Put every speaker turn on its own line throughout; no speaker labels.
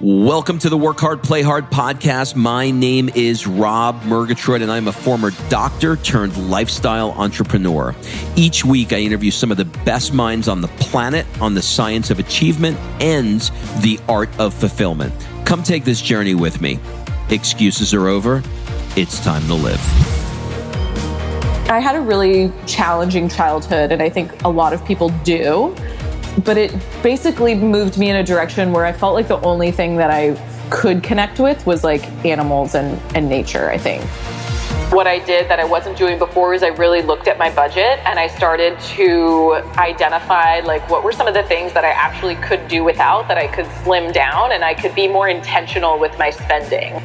Welcome to the Work Hard, Play Hard podcast. My name is Rob Murgatroyd, and I'm a former doctor turned lifestyle entrepreneur. Each week, I interview some of the best minds on the planet on the science of achievement and the art of fulfillment. Come take this journey with me. Excuses are over. It's time to live.
I had a really challenging childhood, and I think a lot of people do. But it basically moved me in a direction where I felt like the only thing that I could connect with was like animals and nature, I think. What I did that I wasn't doing before is I really looked at my budget and I started to identify like what were some of the things that I actually could do without, that I could slim down and I could be more intentional with my spending.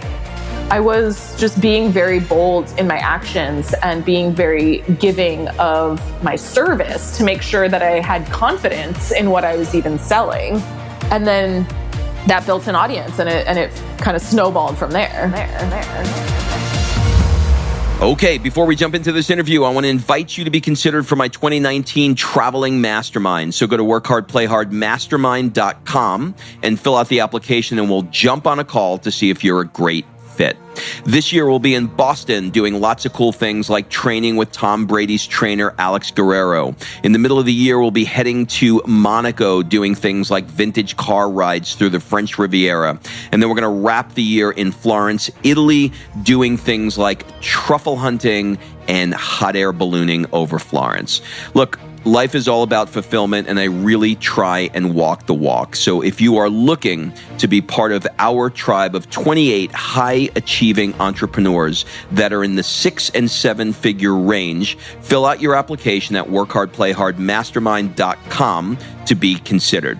I was just being very bold in my actions and being very giving of my service to make sure that I had confidence in what I was even selling. And then that built an audience and it kind of snowballed from there.
Okay, before we jump into this interview, I want to invite you to be considered for my 2019 Traveling Mastermind. So go to workhardplayhardmastermind.com and fill out the application and we'll jump on a call to see if you're a great fit. This year we'll be in Boston doing lots of cool things like training with Tom Brady's trainer, Alex Guerrero. In the middle of the year, we'll be heading to Monaco doing things like vintage car rides through the French Riviera. And then we're going to wrap the year in Florence, Italy, doing things like truffle hunting and hot air ballooning over Florence. Look, life is all about fulfillment, and I really try and walk the walk. So if you are looking to be part of our tribe of 28 high-achieving entrepreneurs that are in the 6- and 7-figure range, fill out your application at workhardplayhardmastermind.com to be considered.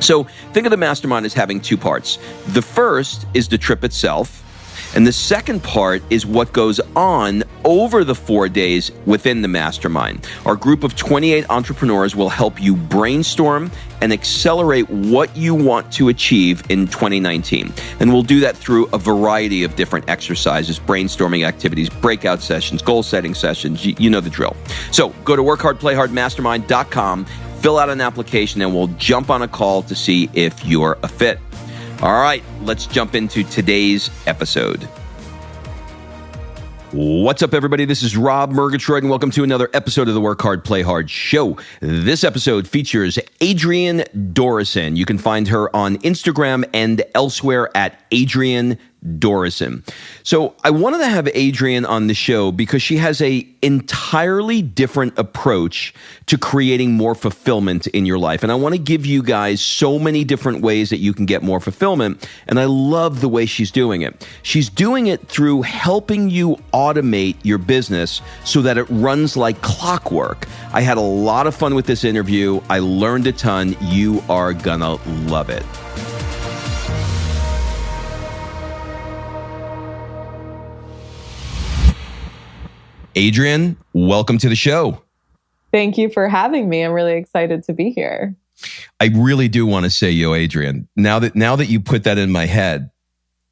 So think of the mastermind as having two parts. The first is the trip itself, and the second part is what goes on over the 4 days within the mastermind. Our group of 28 entrepreneurs will help you brainstorm and accelerate what you want to achieve in 2019. And we'll do that through a variety of different exercises, brainstorming activities, breakout sessions, goal-setting sessions. You know the drill. So go to workhardplayhardmastermind.com, fill out an application, and we'll jump on a call to see if you're a fit. All right, let's jump into today's episode. What's up, everybody? This is Rob Murgatroyd, and welcome to another episode of the Work Hard, Play Hard show. This episode features Adrienne Dorison. You can find her on Instagram and elsewhere at Adrienne Dorison. So I wanted to have Adrienne on the show because she has an entirely different approach to creating more fulfillment in your life. And I want to give you guys so many different ways that you can get more fulfillment. And I love the way she's doing it. She's doing it through helping you automate your business so that it runs like clockwork. I had a lot of fun with this interview. I learned a ton. You are gonna love it. Adrienne, welcome to the show.
Thank you for having me. I'm really excited to be here.
I really do want to say, Adrienne, now that you put that in my head.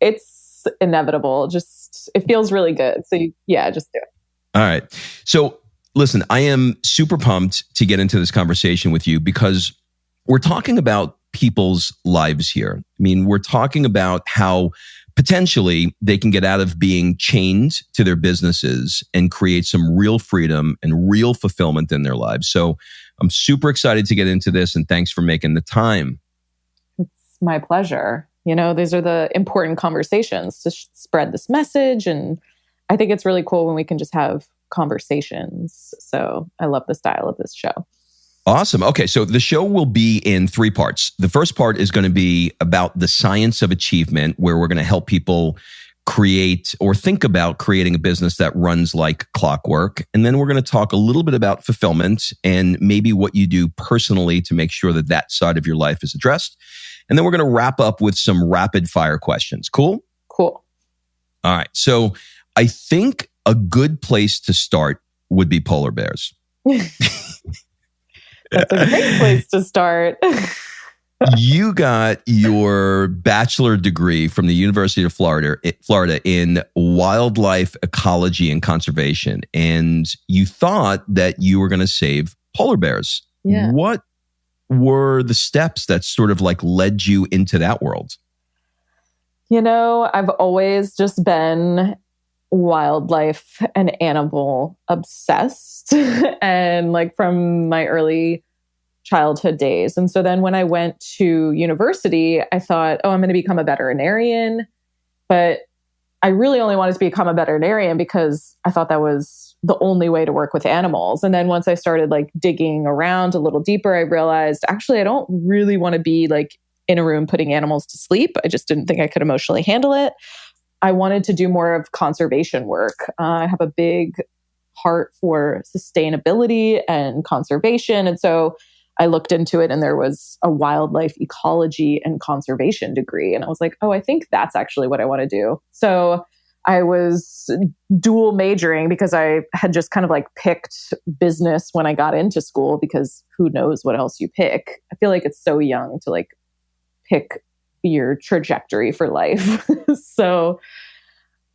It's inevitable. Just, it feels really good. So just do it.
All right. So listen, I am super pumped to get into this conversation with you because we're talking about people's lives here. I mean, we're talking about how potentially they can get out of being chained to their businesses and create some real freedom and real fulfillment in their lives. So I'm super excited to get into this, and thanks for making the time.
It's my pleasure. You know, these are the important conversations to spread this message. And I think it's really cool when we can just have conversations. So I love the style of this show.
Awesome. Okay, so the show will be in 3 parts. The first part is going to be about the science of achievement, where we're going to help people create or think about creating a business that runs like clockwork. And then we're going to talk a little bit about fulfillment and maybe what you do personally to make sure that that side of your life is addressed. And then we're going to wrap up with some rapid fire questions. Cool?
Cool.
All right. So I think a good place to start would be polar bears.
That's a great place to start.
You got your bachelor degree from the University of Florida in wildlife ecology and conservation. And you thought that you were going to save polar bears.
Yeah.
What were the steps that sort of like led you into that world?
I've always just been wildlife and animal obsessed and like from my early childhood days. And so then when I went to university, I thought, I'm going to become a veterinarian. But I really only wanted to become a veterinarian because I thought that was the only way to work with animals. And then once I started like digging around a little deeper, I realized actually I don't really want to be like in a room putting animals to sleep. I just didn't think I could emotionally handle it. I wanted to do more of conservation work. I have a big heart for sustainability and conservation. And so I looked into it and there was a wildlife ecology and conservation degree. And I was like, I think that's actually what I want to do. So I was dual majoring because I had just kind of like picked business when I got into school because who knows what else you pick. I feel like it's so young to like pick your trajectory for life. So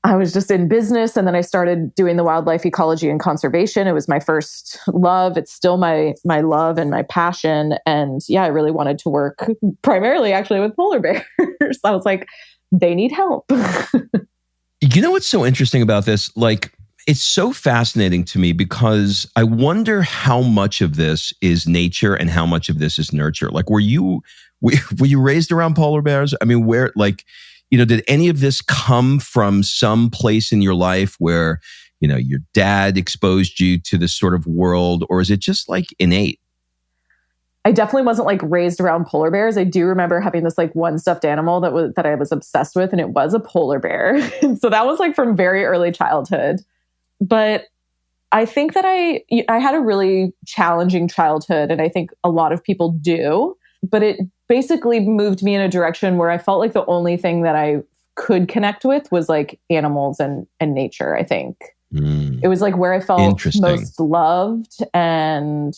I was just in business and then I started doing the wildlife ecology and conservation. It was my first love. It's still my love and my passion. And yeah, I really wanted to work primarily actually with polar bears. I was like, they need help.
You know what's so interesting about this? Like, it's so fascinating to me because I wonder how much of this is nature and how much of this is nurture. Like, were you raised around polar bears? I mean, where like, did any of this come from some place in your life where, your dad exposed you to this sort of world, or is it just like innate?
I definitely wasn't like raised around polar bears. I do remember having this like one stuffed animal that I was obsessed with, and it was a polar bear. And so that was like from very early childhood. But I think that I had a really challenging childhood, and I think a lot of people do. But it basically moved me in a direction where I felt like the only thing that I could connect with was like animals and nature, I think. It was like where I felt most loved and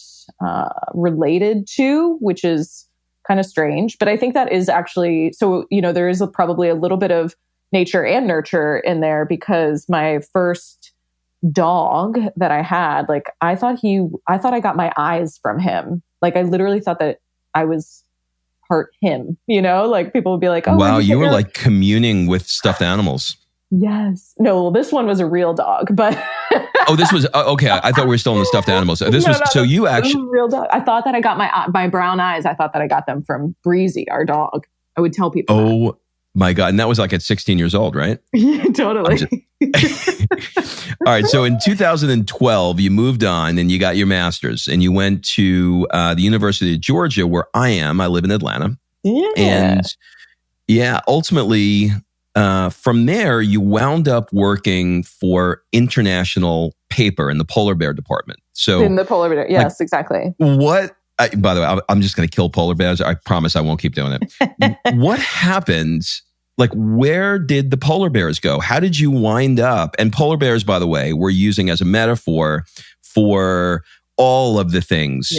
related to, which is kind of strange. But I think that is actually, so, there is probably a little bit of nature and nurture in there because my first dog that I had, like, I thought I got my eyes from him. Like, I literally thought that I was part him, like people would be like,
wow, you were like communing with stuffed animals.
Yes. No, well, this one was a real dog, but
this was okay. I thought we were still in the stuffed animals. You actually
real dog. I thought that I got my brown eyes. I thought that I got them from Breezy, our dog. I would tell people.
Oh my God. And that was like at 16 years old, right?
Yeah, totally.
All right. So in 2012, you moved on and you got your master's and you went to the University of Georgia, where I am. I live in Atlanta.
Yeah.
And ultimately, from there, you wound up working for international paper in the polar bear department. So
in the polar bear, yes, exactly.
By the way, I'm just going to kill polar bears. I promise I won't keep doing it. What happened? Like, where did the polar bears go? How did you wind up? And polar bears, by the way, we're using as a metaphor for all of the things,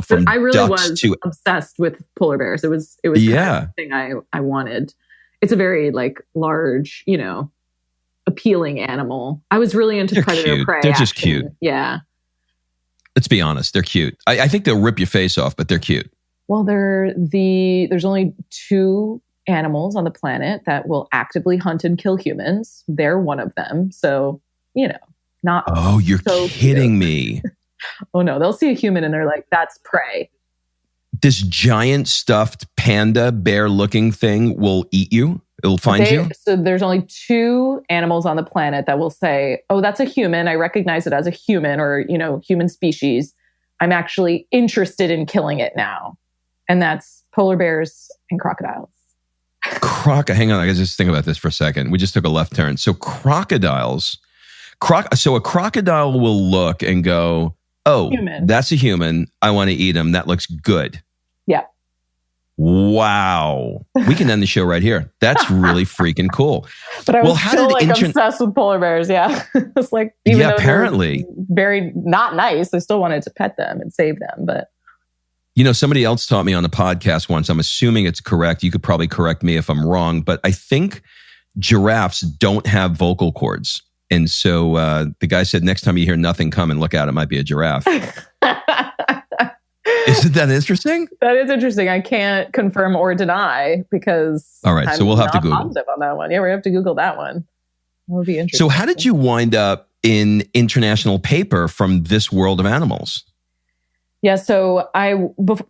from
I really
ducks
was
to
obsessed with polar bears. It was kind of the thing I wanted. It's a very like large, appealing animal. I was really into predator prey.
They're just cute.
Yeah.
Let's be honest. They're cute. I think they'll rip your face off, but they're cute.
Well, there's only 2 animals on the planet that will actively hunt and kill humans. They're one of them. So, not.
Oh, you're
so
kidding
cute.
me.
Oh no, they'll see a human and they're like, that's prey.
This giant stuffed panda bear looking thing will eat you. It'll find you.
So there's only 2 animals on the planet that will say, oh, that's a human. I recognize it as a human or, human species. I'm actually interested in killing it now. And that's polar bears and crocodiles.
Hang on, I gotta just think about this for a second. We just took a left turn. So crocodiles, so a crocodile will look and go, oh,
human.
That's a human. I want to eat him. That looks good.
Yeah.
Wow. We can end the show right here. That's really freaking cool.
But I was still obsessed with polar bears. Yeah. It's like, even though
apparently
very not nice, I still wanted to pet them and save them. But
somebody else taught me on a podcast once. I'm assuming it's correct. You could probably correct me if I'm wrong, but I think giraffes don't have vocal cords. And so the guy said, next time you hear nothing coming, look out, it might be a giraffe. Isn't that interesting?
That is interesting. I can't confirm or deny because
all right, so we'll have to Google
positive on that one. Yeah, we have to Google that one. That would be interesting.
So how did you wind up in international paper from this world of animals?
Yeah, so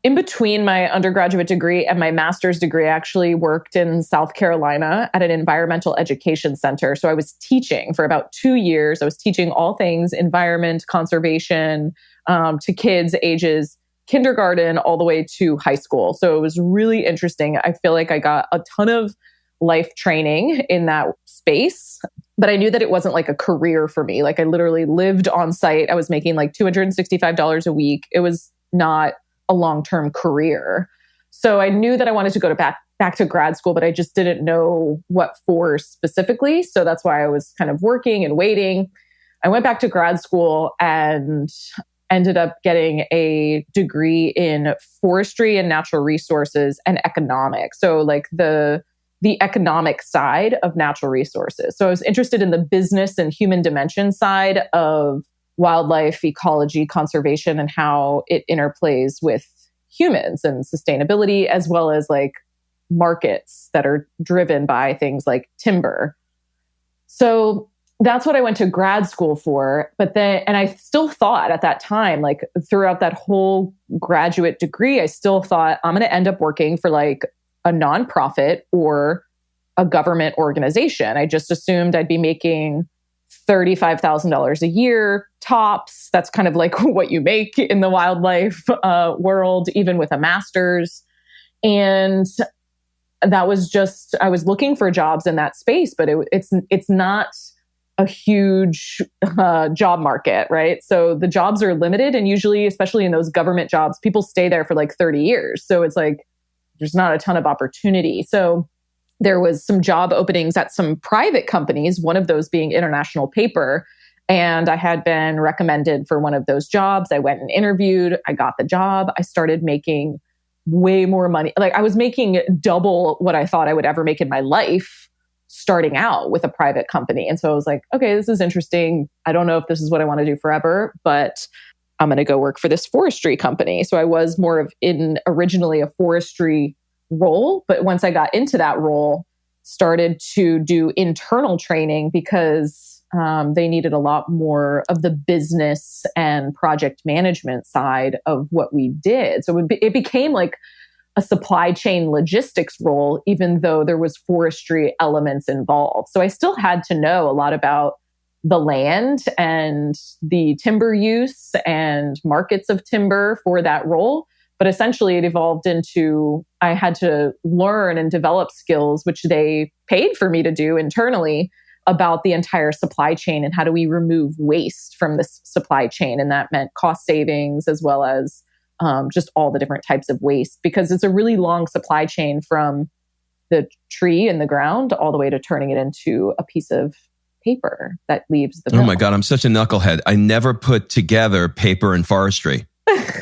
in between my undergraduate degree and my master's degree, I actually worked in South Carolina at an environmental education center. So I was teaching for about 2 years. I was teaching all things environment, conservation to kids ages kindergarten all the way to high school. So it was really interesting. I feel like I got a ton of life training in that space, but I knew that it wasn't like a career for me. Like I literally lived on site. I was making like $265 a week. It was not a long-term career. So I knew that I wanted to go back to grad school, but I just didn't know what for specifically. So that's why I was kind of working and waiting. I went back to grad school and ended up getting a degree in forestry and natural resources and economics. So like the economic side of natural resources. So I was interested in the business and human dimension side of wildlife, ecology, conservation, and how it interplays with humans and sustainability, as well as like markets that are driven by things like timber. So that's what I went to grad school for. But then, and I still thought at that time, like throughout that whole graduate degree, I still thought I'm going to end up working for like a nonprofit or a government organization. I just assumed I'd be making $35,000 a year tops. That's kind of like what you make in the wildlife world, even with a master's. And that was just, I was looking for jobs in that space, but it's not a huge job market, right? So the jobs are limited, and usually, especially in those government jobs, people stay there for like 30 years. So it's like, there's not a ton of opportunity. So there was some job openings at some private companies, one of those being International Paper. And I had been recommended for one of those jobs. I went and interviewed. I got the job. I started making way more money. Like I was making double what I thought I would ever make in my life starting out with a private company. And so I was like, okay, this is interesting. I don't know if this is what I want to do forever, but I'm going to go work for this forestry company. So I was more of originally a forestry role, but once I got into that role, started to do internal training because they needed a lot more of the business and project management side of what we did. So it became like a supply chain logistics role, even though there was forestry elements involved. So I still had to know a lot about the land and the timber use and markets of timber for that role. But essentially it evolved into, I had to learn and develop skills, which they paid for me to do internally, about the entire supply chain and how do we remove waste from this supply chain. And that meant cost savings as well as just all the different types of waste, because it's a really long supply chain from the tree in the ground all the way to turning it into a piece of paper that leaves the mill.
Oh my God, I'm such a knucklehead. I never put together paper and forestry.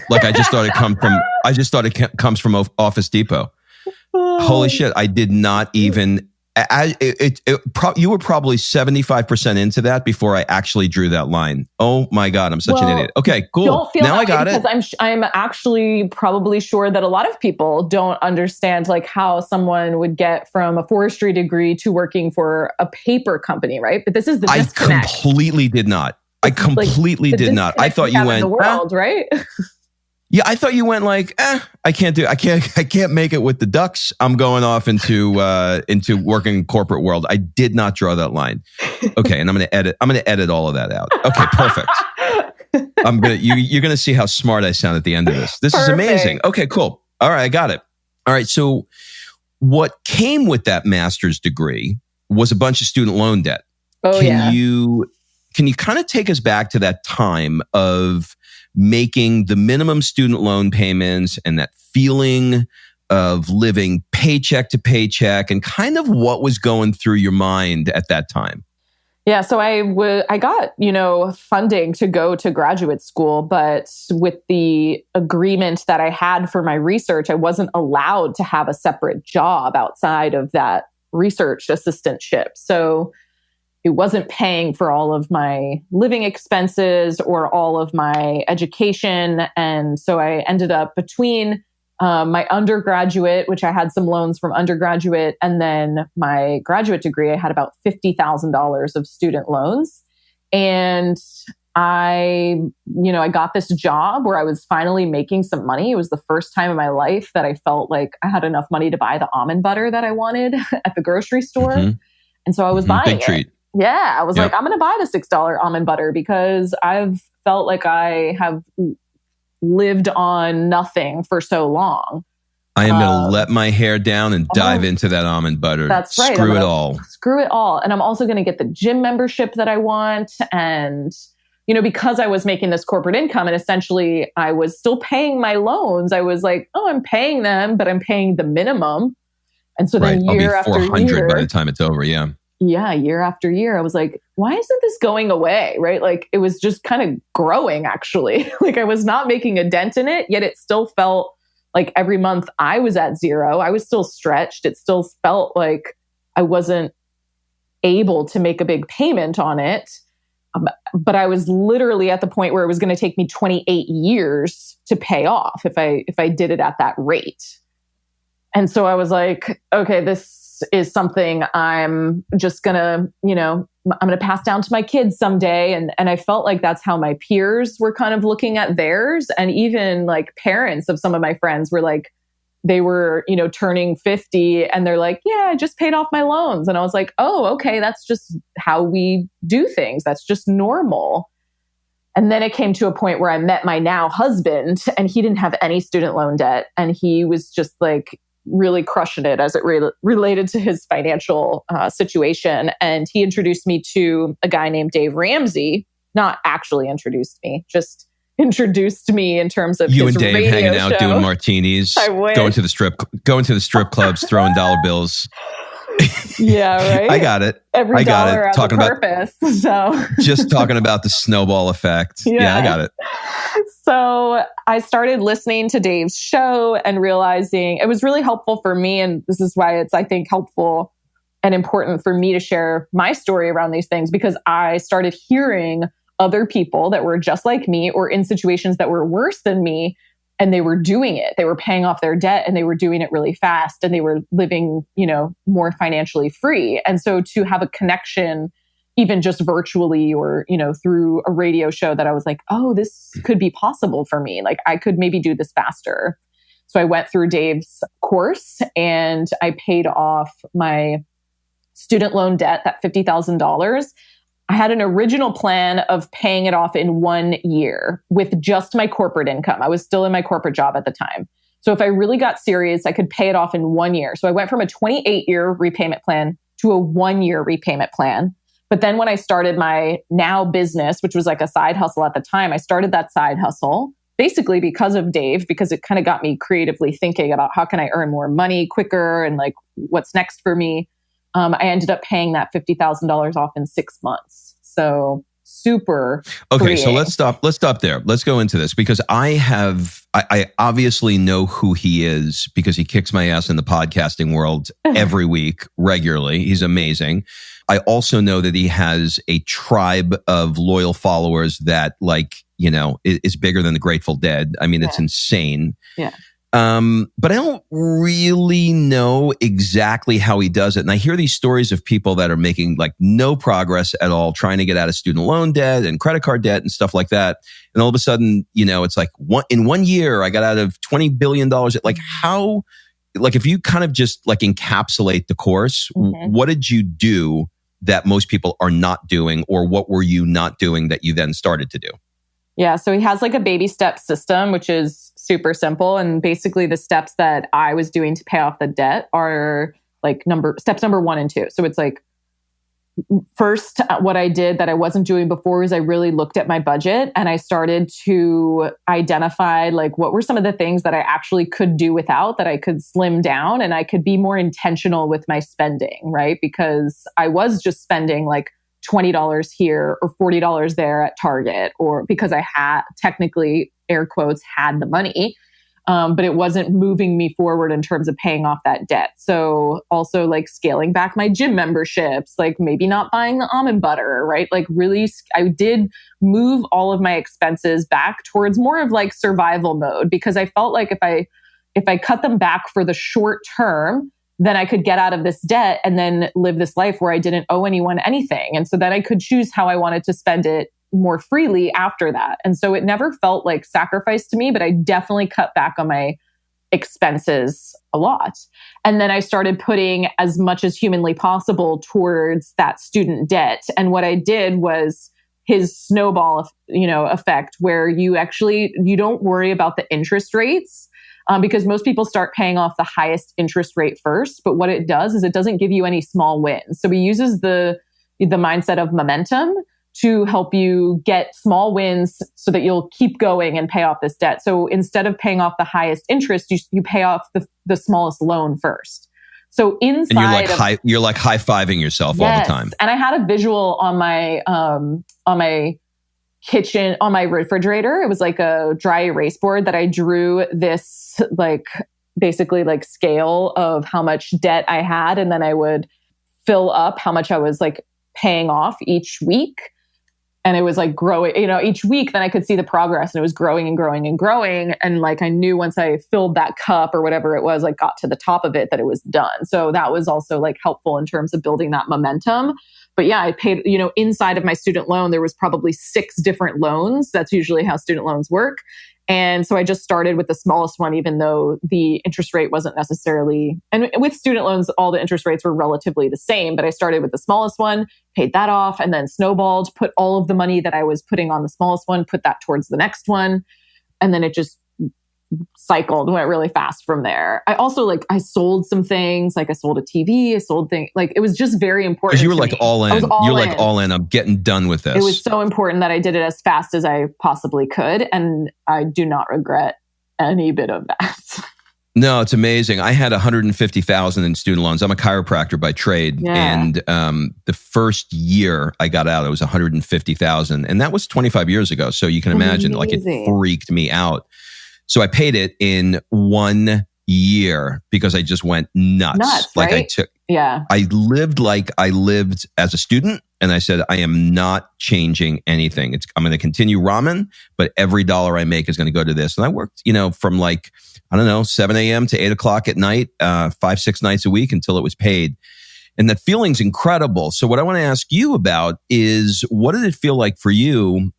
Like I just thought it comes from Office Depot. Holy shit, I did not even... you were probably 75% into that before I actually drew that line. Oh my God, I'm such an idiot. Okay, cool.
Don't feel
now
that
I got it.
Because I'm actually probably sure that a lot of people don't understand like how someone would get from a forestry degree to working for a paper company, right? But this is the disconnect.
I completely did not. I thought you went
in the world, right?
Yeah, I thought you went like, I can't make it with the ducks. I'm going off into working corporate world. I did not draw that line. Okay, and I'm going to edit all of that out. Okay, perfect. You're going to see how smart I sound at the end of this. This is amazing. Okay, cool. All right, I got it. All right, so what came with that master's degree was a bunch of student loan debt.
Oh,
Can you kind of take us back to that time of making the minimum student loan payments and that feeling of living paycheck to paycheck and kind of what was going through your mind at that time?
Yeah, so I got, funding to go to graduate school, but with the agreement that I had for my research, I wasn't allowed to have a separate job outside of that research assistantship. So it wasn't paying for all of my living expenses or all of my education. And so I ended up between my undergraduate, which I had some loans from undergraduate, and then my graduate degree, I had about $50,000 of student loans. And I got this job where I was finally making some money. It was the first time in my life that I felt like I had enough money to buy the almond butter that I wanted at the grocery store. Mm-hmm. And so I was buying
Big treat.
Yeah, I was like, I'm going to buy the $6 almond butter because I've felt like I have lived on nothing for so long.
I am going to let my hair down and dive into that almond butter.
That's right.
Screw it all.
Screw it all. And I'm also going to get the gym membership that I want. And, because I was making this corporate income and essentially I was still paying my loans, I was like, I'm paying them, but I'm paying the minimum. And so then year after year. I'll be 400
by the time it's over, yeah.
Yeah, year after year, I was like, why isn't this going away, right? Like, it was just kind of growing, actually. Like, I was not making a dent in it, yet it still felt like every month I was at zero. I was still stretched. It still felt like I wasn't able to make a big payment on it. But I was literally at the point where it was going to take me 28 years to pay off if I did it at that rate. And so I was like, okay, this is something I'm just gonna, I'm gonna pass down to my kids someday. And I felt like that's how my peers were kind of looking at theirs. And even like parents of some of my friends were like, they were, turning 50 and they're like, yeah, I just paid off my loans. And I was like, oh, okay, that's just how we do things. That's just normal. And then it came to a point where I met my now husband and he didn't have any student loan debt. And he was just like, really crushing it as it related to his financial situation. And he introduced me to a guy named Dave Ramsey, not actually introduced me, just introduced me in terms of
you
his
and Dave
radio
hanging out
show.
doing martinis, going to the strip clubs, throwing dollar bills.
Yeah, right.
I got it.
Every dollar has
talking
a purpose. So
just talking about the snowball effect. Yeah, I got it.
So I started listening to Dave's show and realizing it was really helpful for me. And this is why it's, I think, helpful and important for me to share my story around these things, because I started hearing other people that were just like me or in situations that were worse than me. And they were doing it. They were paying off their debt and they were doing it really fast and they were living, more financially free. And so to have a connection, even just virtually or, through a radio show that I was like, oh, this could be possible for me. Like I could maybe do this faster. So I went through Dave's course and I paid off my student loan debt, that $50,000. I had an original plan of paying it off in 1 year with just my corporate income. I was still in my corporate job at the time. So if I really got serious, I could pay it off in 1 year. So I went from a 28-year repayment plan to a 1-year repayment plan. But then when I started my now business, which was like a side hustle at the time, I started that side hustle basically because of Dave, because it kind of got me creatively thinking about how can I earn more money quicker and like what's next for me. I ended up paying that $50,000 off in 6 months. So super.
Okay,
freeing.
So let's stop there. Let's go into this because I obviously know who he is because he kicks my ass in the podcasting world every week regularly. He's amazing. I also know that he has a tribe of loyal followers that is bigger than the Grateful Dead. I mean, it's insane.
Yeah.
But I don't really know exactly how he does it. And I hear these stories of people that are making like no progress at all, trying to get out of student loan debt and credit card debt and stuff like that. And all of a sudden, it's like in 1 year, I got out of $20 billion. Like how, like if you kind of just like encapsulate the course, what did you do that most people are not doing, or what were you not doing that you then started to do?
Yeah. So he has like a baby step system, which is super simple. And basically the steps that I was doing to pay off the debt are like steps number 1 and 2. So it's like, first, what I did that I wasn't doing before is I really looked at my budget and I started to identify like what were some of the things that I actually could do without, that I could slim down and I could be more intentional with my spending, right? Because I was just spending like $20 here or $40 there at Target, or because I had technically, air quotes, had the money. but it wasn't moving me forward in terms of paying off that debt. So also like scaling back my gym memberships, like maybe not buying the almond butter, right? Like really, I did move all of my expenses back towards more of like survival mode, because I felt like if I cut them back for the short term, then I could get out of this debt and then live this life where I didn't owe anyone anything. And so that I could choose how I wanted to spend it more freely after that. And so it never felt like sacrifice to me, but I definitely cut back on my expenses a lot. And then I started putting as much as humanly possible towards that student debt. And what I did was his snowball, effect, where you don't worry about the interest rates. Because most people start paying off the highest interest rate first. But what it does is it doesn't give you any small wins. So he uses the mindset of momentum to help you get small wins so that you'll keep going and pay off this debt. So instead of paying off the highest interest, you pay off the smallest loan first. So inside,
and you're like high-fiving yourself all the time. And
I had a visual on my kitchen, on my refrigerator. It was like a dry erase board that I drew this basically scale of how much debt I had. And then I would fill up how much I was paying off each week. And it was growing, each week, then I could see the progress, and it was growing and growing and growing. And I knew once I filled that cup or whatever it was, got to the top of it, that it was done. So that was also helpful in terms of building that momentum. But yeah, I paid, inside of my student loan, there was probably 6 different loans. That's usually how student loans work. And so I just started with the smallest one, even though the interest rate wasn't necessarily, and with student loans, all the interest rates were relatively the same, but I started with the smallest one, paid that off, and then snowballed, put all of the money that I was putting on the smallest one, put that towards the next one. And then it just cycled, went really fast from there. I also I sold some things, I sold a TV, I sold things, it was just very important.
Because you were all in. You're all in. I'm getting done with this.
It was so important that I did it as fast as I possibly could. And I do not regret any bit of that.
No, it's amazing. I had $150,000 in student loans. I'm a chiropractor by trade. Yeah. And the first year I got out, it was $150,000. And that was 25 years ago. So you can imagine,
amazing.
It freaked me out. So I paid it in 1 year because I just went nuts.
Right?
I lived like I lived as a student, and I said, I am not changing anything. I'm going to continue ramen, but every dollar I make is going to go to this. And I worked, from 7 a.m. to 8 o'clock at night, 5-6 nights a week until it was paid. And that feeling's incredible. So what I want to ask you about is, what did it feel like for you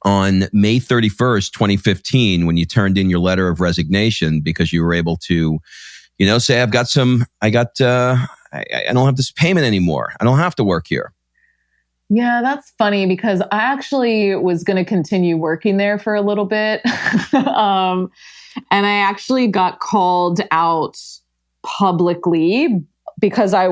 on May 31st, 2015, when you turned in your letter of resignation because you were able to, say, I don't have this payment anymore. I don't have to work here.
Yeah, that's funny, because I actually was going to continue working there for a little bit. And I actually got called out publicly because I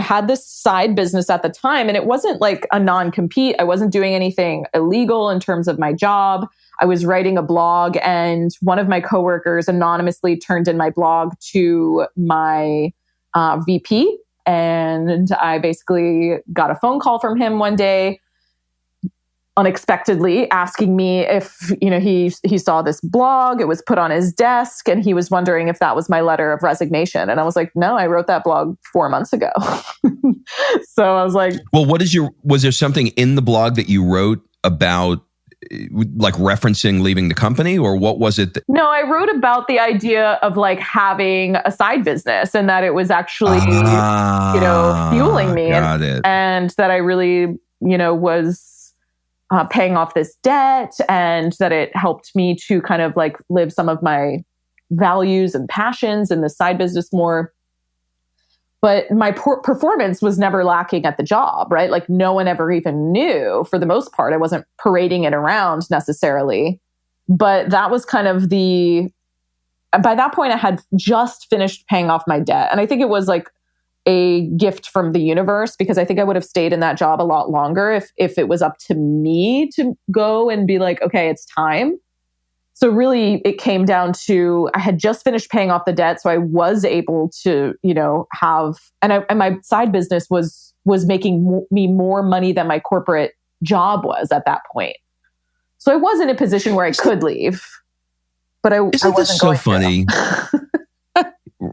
had this side business at the time, and it wasn't a non-compete. I wasn't doing anything illegal in terms of my job. I was writing a blog, and one of my coworkers anonymously turned in my blog to my VP. And I basically got a phone call from him one day, unexpectedly, asking me if, he saw this blog, it was put on his desk, and he was wondering if that was my letter of resignation. And I was like, no, I wrote that blog 4 months ago. So I was like,
well, was there something in the blog that you wrote about referencing leaving the company, or what was it?
No, I wrote about the idea of having a side business, and that it was actually, fueling me, and that I really, was paying off this debt, and that it helped me to kind of live some of my values and passions in the side business more. But my performance was never lacking at the job, right? No one ever even knew, for the most part. I wasn't parading it around necessarily. But that was kind of by that point, I had just finished paying off my debt. And I think it was a gift from the universe, because I think I would have stayed in that job a lot longer if it was up to me to go and be okay, it's time. So really, it came down to, I had just finished paying off the debt, so I was able to, have, and my side business was making me more money than my corporate job was at that point. So I was in a position where I could leave. but I
Isn't this
wasn't
so
going
funny?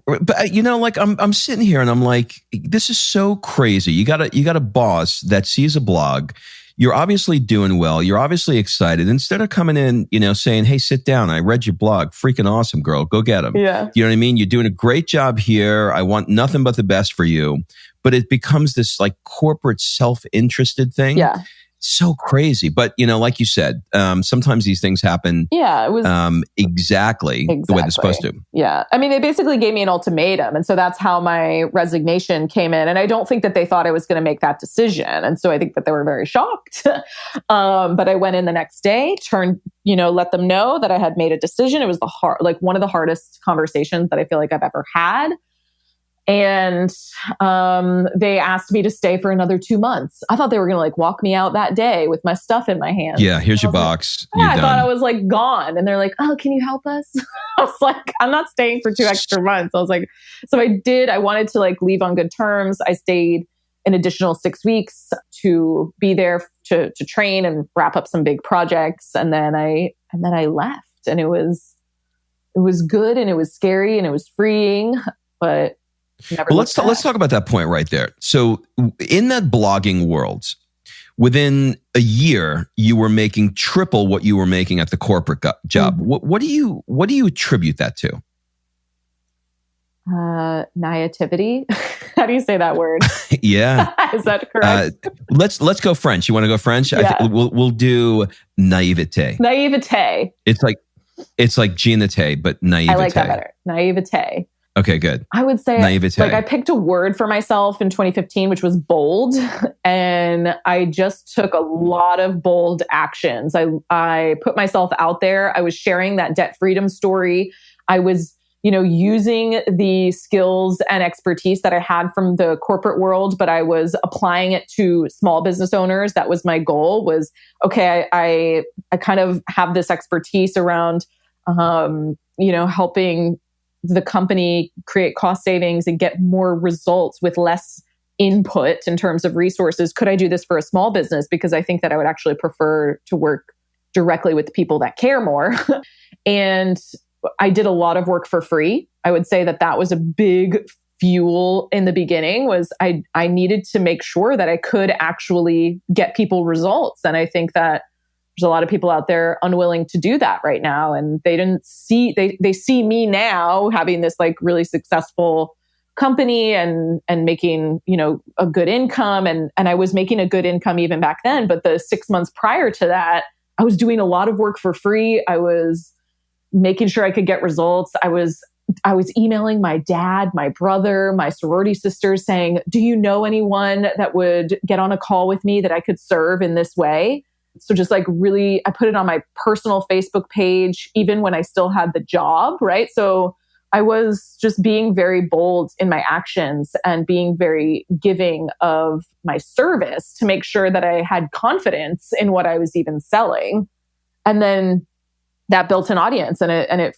But like I'm sitting here and I'm like, this is so crazy. You got a boss that sees a blog. You're obviously doing well. You're obviously excited. Instead of coming in, saying, "Hey, sit down. I read your blog. Freaking awesome, girl. Go get them."
Yeah.
You know what I mean? You're doing a great job here. I want nothing but the best for you. But it becomes this like corporate self-interested thing.
Yeah.
So crazy. But, like you said, sometimes these things happen
it was
exactly the way they're supposed to.
Yeah. I mean, they basically gave me an ultimatum. And so that's how my resignation came in. And I don't think that they thought I was going to make that decision. And so I think that they were very shocked. But I went in the next day, let them know that I had made a decision. It was one of the hardest conversations that I feel like I've ever had. And they asked me to stay for another 2 months. I thought they were going to walk me out that day with my stuff in my hands.
Yeah, here's your box.
I thought I was gone. And they're like, "Oh, can you help us?" I was like, "I'm not staying for 2 extra months." I was like, so I did. I wanted to leave on good terms. I stayed an additional 6 weeks to be there to train and wrap up some big projects. And then I left, and it was good, and it was scary, and it was freeing, but
well, let's talk about that point right there. So in that blogging world, within a year, you were making triple what you were making at the corporate job. Mm-hmm. What do you attribute that to?
Naivety. How do you say that word?
Yeah.
Is that correct?
Let's go French. You want to go French?
Yeah.
We'll do naivete.
Naivete.
It's like Ginete, but naivete.
I like that better. Naivete.
Okay, good.
I would say
naivete.
I picked a word for myself in 2015, which was bold. And I just took a lot of bold actions. I put myself out there. I was sharing that debt freedom story. I was, using the skills and expertise that I had from the corporate world, but I was applying it to small business owners. That was my goal was, okay, I kind of have this expertise around, helping the company create cost savings and get more results with less input in terms of resources. Could I do this for a small business? Because I think that I would actually prefer to work directly with the people that care more. And I did a lot of work for free. I would say that was a big fuel in the beginning was I needed to make sure that I could actually get people results. And I think that there's a lot of people out there unwilling to do that right now. And they see me now having this really successful company and making, a good income. And I was making a good income even back then. But the 6 months prior to that, I was doing a lot of work for free. I was making sure I could get results. I was emailing my dad, my brother, my sorority sisters saying, "Do you know anyone that would get on a call with me that I could serve in this way?" So just really, I put it on my personal Facebook page, even when I still had the job, right? So I was just being very bold in my actions and being very giving of my service to make sure that I had confidence in what I was even selling. And then that built an audience and it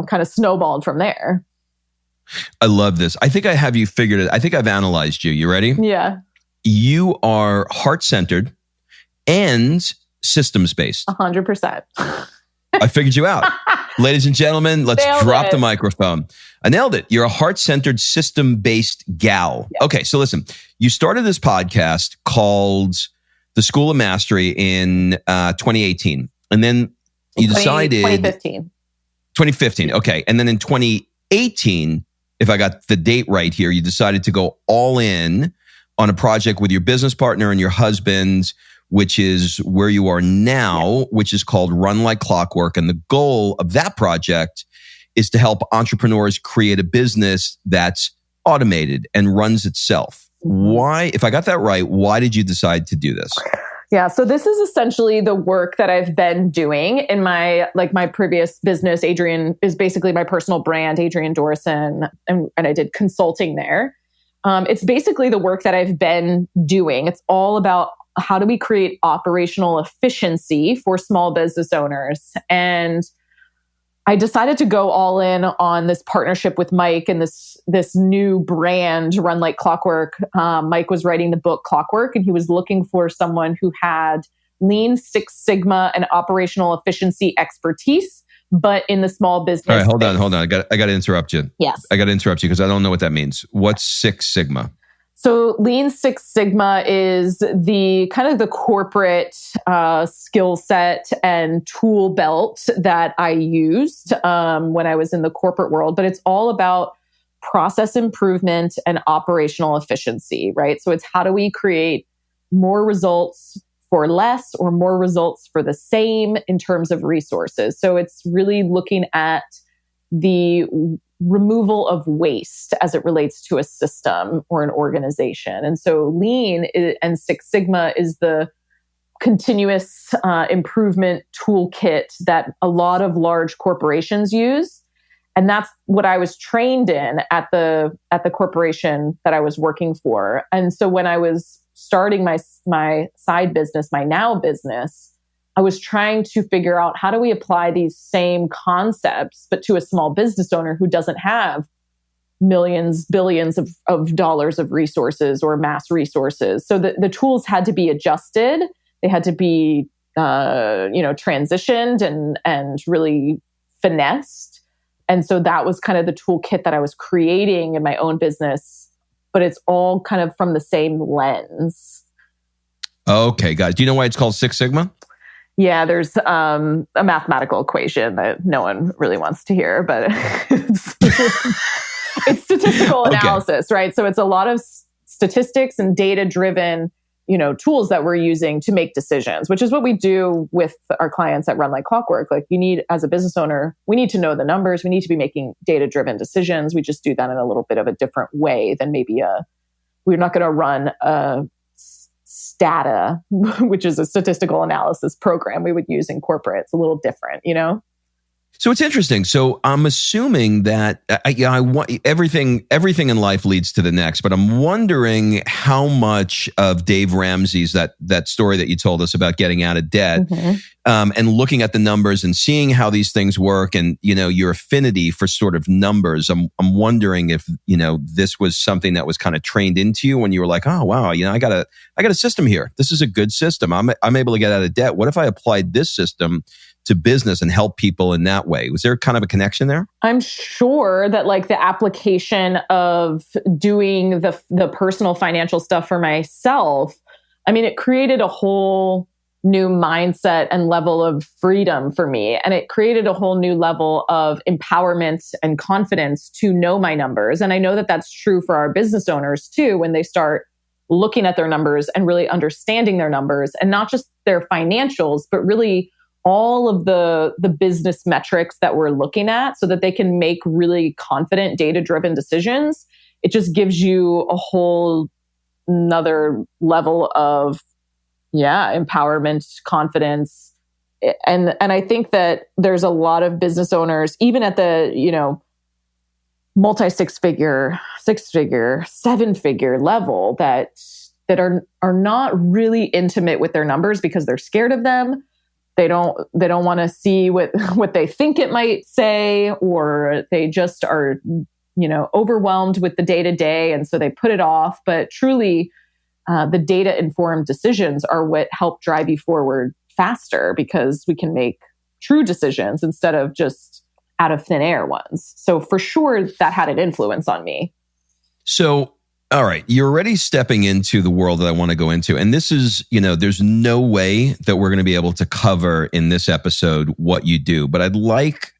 kind of snowballed from there.
I love this. I think I have you figured it. I think I've analyzed you. You ready?
Yeah.
You are heart-centered and systems-based.
100%.
I figured you out. Ladies and gentlemen, let's drop the microphone. I nailed it. You're a heart-centered, system-based gal. Yep. Okay, so listen. You started this podcast called The School of Mastery in 2018. And then you decided... 2015. Okay. And then in 2018, if I got the date right here, you decided to go all in on a project with your business partner and your husband, which is where you are now, which is called Run Like Clockwork. And the goal of that project is to help entrepreneurs create a business that's automated and runs itself. Why, if I got that right, why did you decide to do this?
Yeah. So this is essentially the work that I've been doing in my previous business. Adrienne is basically my personal brand, Adrienne Dorison, and I did consulting there. It's basically the work that I've been doing. It's all about how do we create operational efficiency for small business owners. And I decided to go all in on this partnership with Mike and this new brand, Run Like Clockwork. Mike was writing the book Clockwork, and he was looking for someone who had Lean Six Sigma and operational efficiency expertise, but in the small business.
All right, hold on. I got to interrupt you.
Yes.
I got to interrupt you because I don't know what that means. What's Six Sigma?
So Lean Six Sigma is the kind of the corporate skill set and tool belt that I used when I was in the corporate world, but it's all about process improvement and operational efficiency, right? So it's how do we create more results for less or more results for the same in terms of resources. So it's really looking at the removal of waste as it relates to a system or an organization. And so Lean and Six Sigma is the continuous improvement toolkit that a lot of large corporations use. And that's what I was trained in at the corporation that I was working for. And so when I was starting my side business, my now business, I was trying to figure out how do we apply these same concepts, but to a small business owner who doesn't have millions, billions of dollars of resources or mass resources. So the tools had to be adjusted. They had to be, transitioned and really finessed. And so that was kind of the toolkit that I was creating in my own business, but it's all kind of from the same lens.
Okay, got it. Do you know why it's called Six Sigma?
Yeah, there's a mathematical equation that no one really wants to hear, but it's statistical analysis, right? So it's a lot of statistics and data-driven, tools that we're using to make decisions, which is what we do with our clients at Run Like Clockwork. Like you need, as a business owner, we need to know the numbers. We need to be making data-driven decisions. We just do that in a little bit of a different way than maybe we're not going to run a Stata, which is a statistical analysis program we would use in corporate. It's a little different,
So it's interesting. So I'm assuming that I want everything in life leads to the next, but I'm wondering how much of Dave Ramsey's that story that you told us about getting out of debt, and looking at the numbers and seeing how these things work, and your affinity for sort of numbers. I'm wondering if this was something that was kind of trained into you when you were like, oh wow, I got a system here. This is a good system. I'm able to get out of debt. What if I applied this system to business and help people in that way? Was there kind of a connection there?
I'm sure that like the application of doing the personal financial stuff for myself, it created a whole new mindset and level of freedom for me. And it created a whole new level of empowerment and confidence to know my numbers. And I know that that's true for our business owners too, when they start looking at their numbers and really understanding their numbers, and not just their financials, but really all of the business metrics that we're looking at, so that they can make really confident, data-driven decisions. It just gives you a whole another level of, empowerment, confidence. And I think that there's a lot of business owners, even at the, multi six-figure, seven-figure level that are not really intimate with their numbers because they're scared of them. They don't want to see what they think it might say, or they just are, overwhelmed with the day-to-day. And so they put it off. But truly, the data-informed decisions are what help drive you forward faster, because we can make true decisions instead of just out of thin air ones. So for sure, that had an influence on me.
So, all right, you're already stepping into the world that I want to go into. And this is, there's no way that we're going to be able to cover in this episode what you do. But I'd like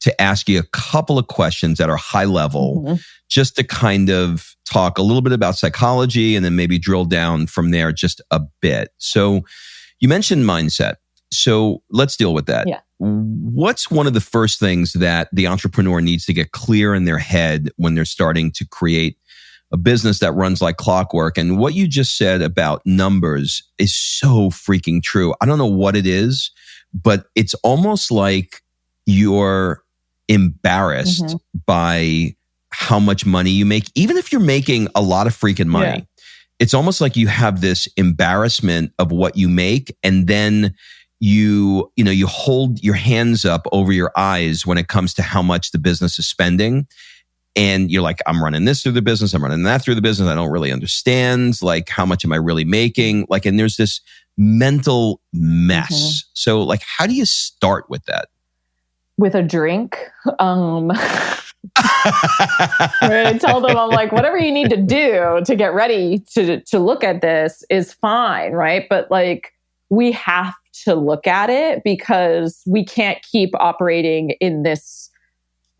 to ask you a couple of questions that are high level, just to kind of talk a little bit about psychology and then maybe drill down from there just a bit. So you mentioned mindset. So let's deal with that.
Yeah.
What's one of the first things that the entrepreneur needs to get clear in their head when they're starting to create a business that runs like clockwork? And what you just said about numbers is so freaking true. I don't know what it is, but it's almost like you're embarrassed by how much money you make. Even if you're making a lot of freaking money, it's almost like you have this embarrassment of what you make. And then you hold your hands up over your eyes when it comes to how much the business is spending. And you're like, I'm running this through the business. I'm running that through the business. I don't really understand. Like, how much am I really making? Like, and there's this mental mess. So like, how do you start with that?
with a drink. I tell them, I'm like, whatever you need to do to get ready to look at this is fine, right? But like, we have to look at it because we can't keep operating in this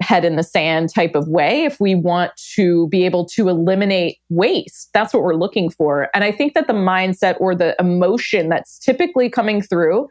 head in the sand type of way if we want to be able to eliminate waste. That's what we're looking for. And I think that the mindset or the emotion that's typically coming through,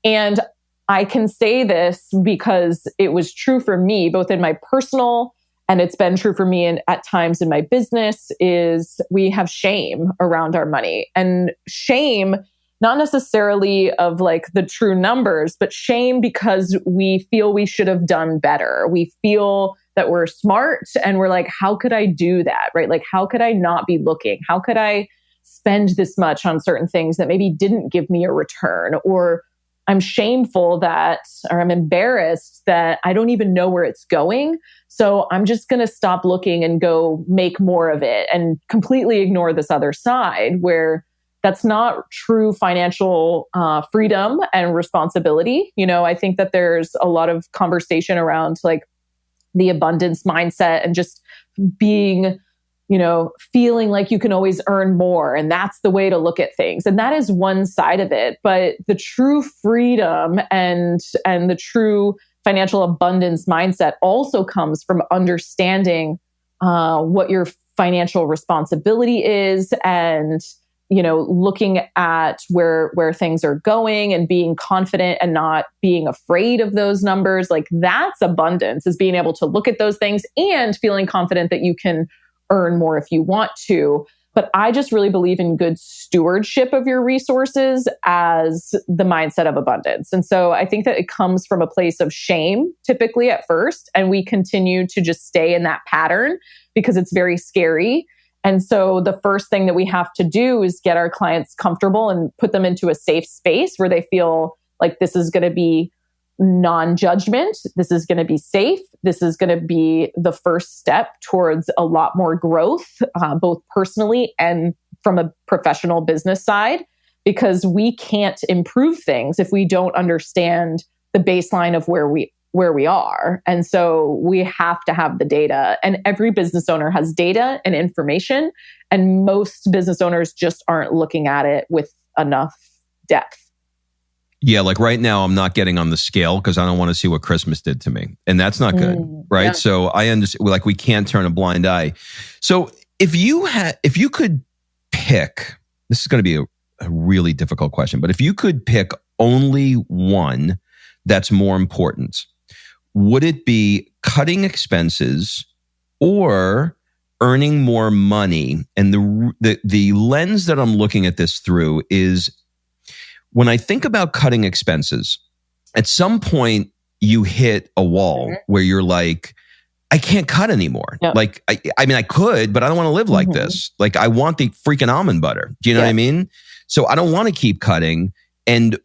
and I can say this because it was true for me, both in my personal and it's been true for me at times in my business, is we have shame around our money. And shame, not necessarily of like the true numbers, but shame because we feel we should have done better. We feel that we're smart and we're like, how could I do that? Right? Like, how could I not be looking? How could I spend this much on certain things that maybe didn't give me a return? Or I'm shameful that, or I'm embarrassed that I don't even know where it's going. So I'm just going to stop looking and go make more of it and completely ignore this other side where that's not true financial freedom and responsibility. You know, I think that there's a lot of conversation around like the abundance mindset and just being, you know, feeling like you can always earn more. And that's the way to look at things. And that is one side of it. But the true freedom and the true financial abundance mindset also comes from understanding what your financial responsibility is and, you know, looking at where things are going and being confident and not being afraid of those numbers. Like that's abundance, is being able to look at those things and feeling confident that you can earn more if you want to. But I just really believe in good stewardship of your resources as the mindset of abundance. And so I think that it comes from a place of shame, typically at first, and we continue to just stay in that pattern because it's very scary. And so the first thing that we have to do is get our clients comfortable and put them into a safe space where they feel like this is going to be non-judgment. This is going to be safe. This is going to be the first step towards a lot more growth, both personally and from a professional business side, because we can't improve things if we don't understand the baseline of where we are. And so we have to have the data, and every business owner has data and information, and most business owners just aren't looking at it with enough depth.
Yeah, like right now, I'm not getting on the scale because I don't want to see what Christmas did to me. And that's not good, right?
Yeah.
So I understand, like we can't turn a blind eye. So if you could pick, this is going to be a really difficult question, but if you could pick only one that's more important, would it be cutting expenses or earning more money? And the lens that I'm looking at this through is, when I think about cutting expenses, at some point you hit a wall where you're like, I can't cut anymore. Yep. Like, I mean, I could, but I don't want to live like this. Like, I want the freaking almond butter. Do you know what I mean? So I don't want to keep cutting. And,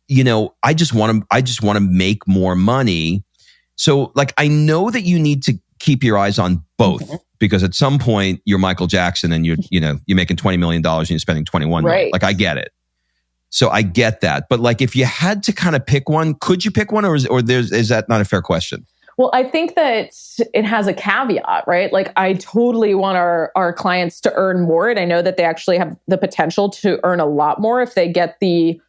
you know, I just want to make more money. So like, I know that you need to keep your eyes on both because at some point you're Michael Jackson and you're making $20 million and you're spending 21 million. Like, I get it. So I get that. But like, if you had to kind of pick one, could you pick one or is that not a fair question?
Well, I think that it has a caveat, right? Like, I totally want our clients to earn more. And I know that they actually have the potential to earn a lot more if they get the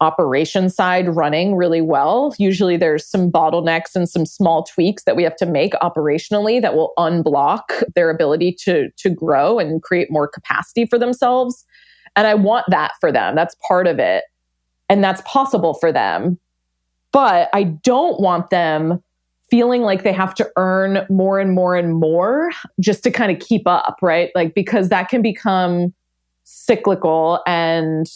operation side running really well. Usually there's some bottlenecks and some small tweaks that we have to make operationally that will unblock their ability to grow and create more capacity for themselves. And I want that for them. That's part of it. And that's possible for them. But I don't want them feeling like they have to earn more and more and more just to kind of keep up, right? Like, because that can become cyclical and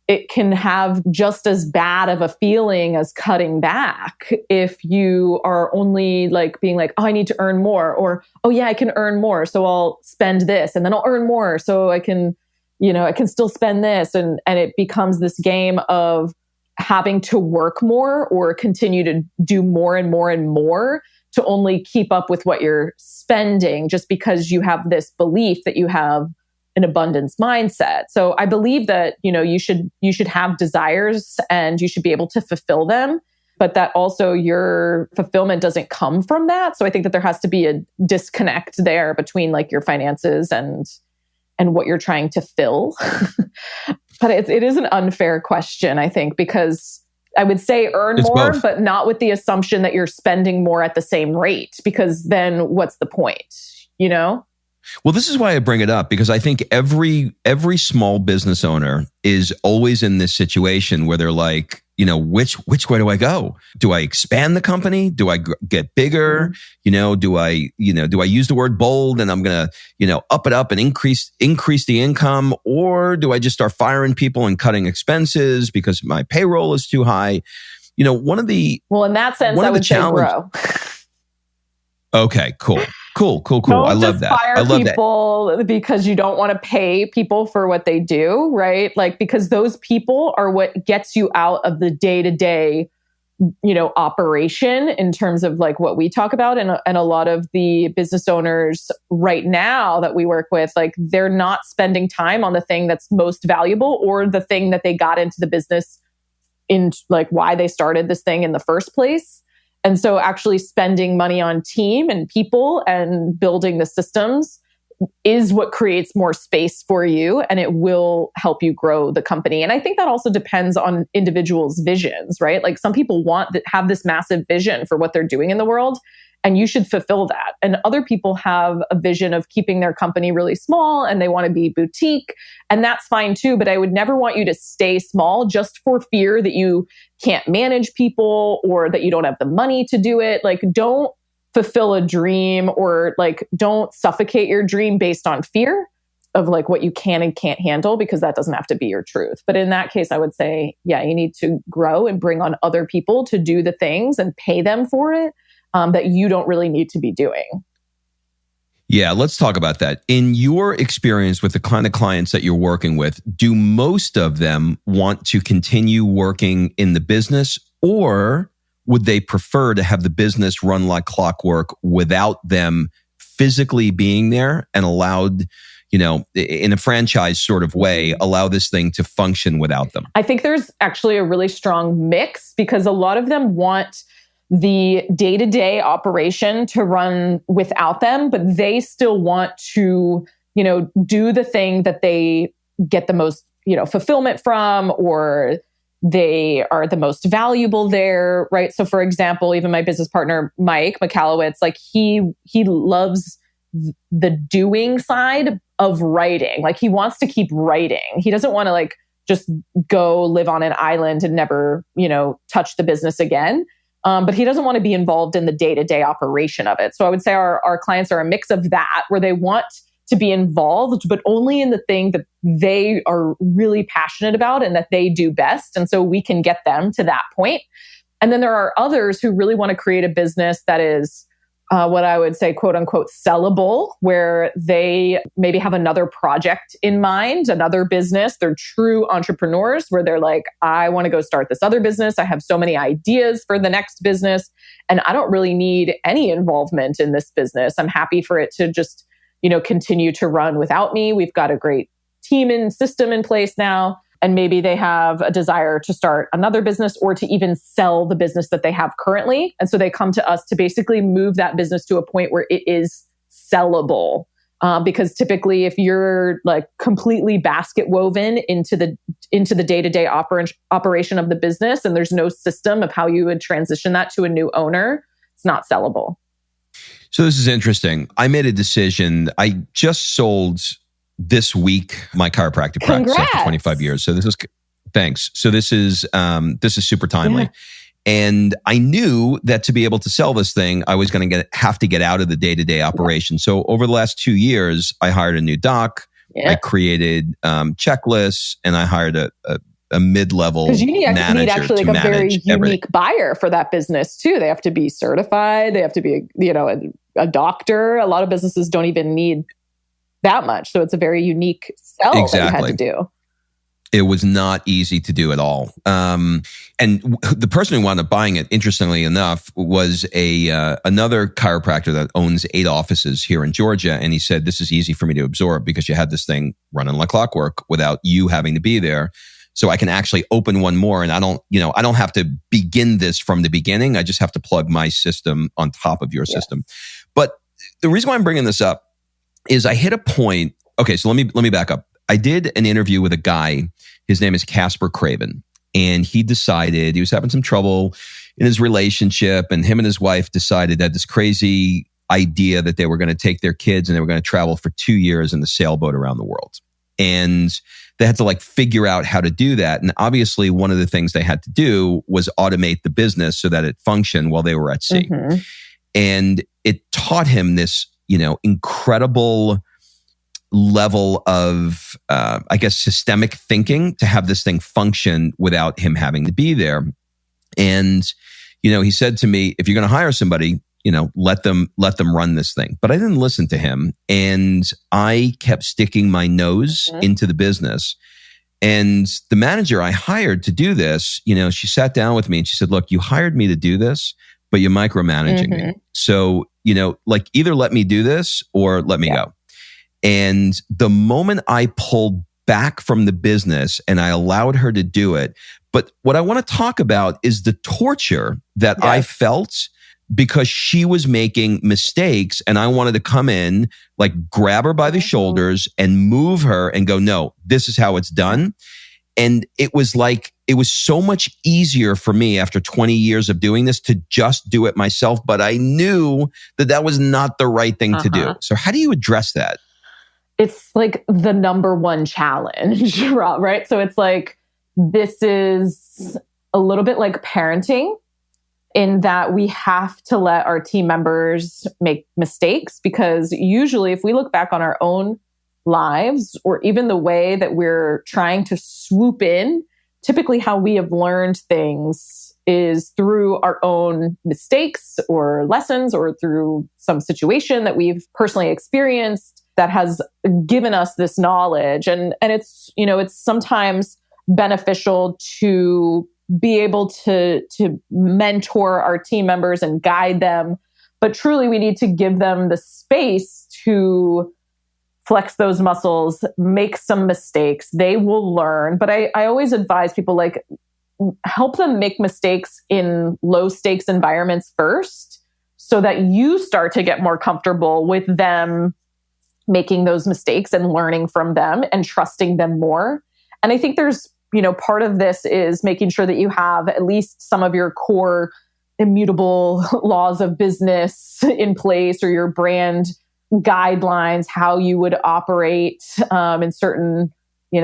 it can have just as bad of a feeling as cutting back if you are only like being like, oh, I need to earn more, or, oh yeah, I can earn more, so I'll spend this, and then I'll earn more so I can still spend this. And it becomes this game of having to work more or continue to do more and more and more to only keep up with what you're spending, just because you have this belief that you have an abundance mindset. So I believe that, you should have desires and you should be able to fulfill them. but that also your fulfillment doesn't come from that. So I think that there has to be a disconnect there between like your finances and what you're trying to fill. But it is an unfair question, I think, because I would say earn
it's
more,
both.
but not with the assumption that you're spending more at the same rate, because then what's the point, you know?
Well, this is why I bring it up, because I think every small business owner is always in this situation where they're like, you know, which way do I go? Do I expand the company? Do I get bigger? You know, do I use the word bold and I'm going to, you know, up it up and increase the income? Or do I just start firing people and cutting expenses because my payroll is too high? You know, well,
in that sense, I would say grow.
Okay, cool.
Don't
I love that.
I love people because you don't want to pay people for what they do, right? Like, because those people are what gets you out of the day-to-day, you know, operation in terms of like what we talk about. And a lot of the business owners right now that we work with, like they're not spending time on the thing that's most valuable or the thing that they got into the business in, like why they started this thing in the first place. And so actually spending money on team and people and building the systems is what creates more space for you, and it will help you grow the company. And I think that also depends on individuals' visions, right? Like some people have this massive vision for what they're doing in the world, and you should fulfill that. And other people have a vision of keeping their company really small and they want to be boutique, and that's fine too. But I would never want you to stay small just for fear that you can't manage people or that you don't have the money to do it. Like, don't fulfill a dream or like don't suffocate your dream based on fear of like what you can and can't handle, because that doesn't have to be your truth. But in that case, I would say, yeah, you need to grow and bring on other people to do the things and pay them for it that you don't really need to be doing.
Yeah, let's talk about that. In your experience with the kind of clients that you're working with, do most of them want to continue working in the business, or would they prefer to have the business run like clockwork without them physically being there and allowed, you know, in a franchise sort of way, allow this thing to function without them?
I think there's actually a really strong mix, because a lot of them want the day-to-day operation to run without them, but they still want to, you know, do the thing that they get the most, you know, fulfillment from, or they are the most valuable there, right? So for example, even my business partner, Mike McAllowitz, like he loves the doing side of writing. Like he wants to keep writing. He doesn't want to like just go live on an island and never, you know, touch the business again. But he doesn't want to be involved in the day-to-day operation of it. So I would say our clients are a mix of that, where they want to be involved, but only in the thing that they are really passionate about and that they do best. And so we can get them to that point. And then there are others who really want to create a business that is what I would say, quote unquote, sellable, where they maybe have another project in mind, another business. They're true entrepreneurs where they're like, I want to go start this other business. I have so many ideas for the next business, and I don't really need any involvement in this business. I'm happy for it to just, you know, continue to run without me. We've got a great team and system in place now. And maybe they have a desire to start another business or to even sell the business that they have currently. And so they come to us to basically move that business to a point where it is sellable. Because typically if you're like completely basket woven into the day-to-day operation of the business, and there's no system of how you would transition that to a new owner, it's not sellable.
So this is interesting. I made a decision. I just sold this week my chiropractic practice after 25 years. So this is thanks. So this is super timely.
Yeah.
And I knew that to be able to sell this thing, I was going to have to get out of the day-to-day operation. So over the last 2 years, I hired a new doc. I created checklists, and I hired a mid-level manager. Because you need actually like a very unique buyer for that business too. They have to be certified. They have to be, you know, a doctor. A lot of businesses don't even need that much. So it's a very unique sell that you had to do. It was not easy to do at all. And the person who wound up buying it, interestingly enough, was another chiropractor that owns 8 offices here in Georgia. And he said, this is easy for me to absorb because you had this thing running like clockwork without you having to be there. so I can actually open one more, and I don't have to begin this from the beginning. I just have to plug my system on top of your system. But the reason why I'm bringing this up is I hit a point. Okay, so let me back up. I did an interview with a guy. His name is Casper Craven, and he decided he was having some trouble in his relationship, and him and his wife decided that this crazy idea that they were going to take their kids and they were going to travel for 2 years in the sailboat around the world. And they had to like figure out how to do that. And obviously one of the things they had to do was automate the business so that it functioned while they were at sea. Mm-hmm. And it taught him this, incredible level of, systemic thinking to have this thing function without him having to be there. And, he said to me, if you're going to hire somebody, let them run this thing. But I didn't listen to him. And I kept sticking my nose into the business. And the manager I hired to do this, she sat down with me and she said, look, you hired me to do this, but you're micromanaging me. So, either let me do this or let me go. And the moment I pulled back from the business and I allowed her to do it, but what I want to talk about is the torture that I felt because she was making mistakes and I wanted to come in, grab her by the shoulders and move her and go, no, this is how it's done. And it was so much easier for me after 20 years of doing this to just do it myself. But I knew that was not the right thing to do. So how do you address that?
It's the number one challenge, right? So it's this is a little bit like parenting, in that we have to let our team members make mistakes, because usually if we look back on our own lives or even the way that we're trying to swoop in, typically how we have learned things is through our own mistakes or lessons or through some situation that we've personally experienced that has given us this knowledge. And it's, it's sometimes beneficial to be able to mentor our team members and guide them. But truly, we need to give them the space to flex those muscles, make some mistakes. They will learn. But I always advise people, help them make mistakes in low stakes environments first, so that you start to get more comfortable with them making those mistakes and learning from them and trusting them more. And I think there's, part of this is making sure that you have at least some of your core immutable laws of business in place, or your brand guidelines, how you would operate in certain,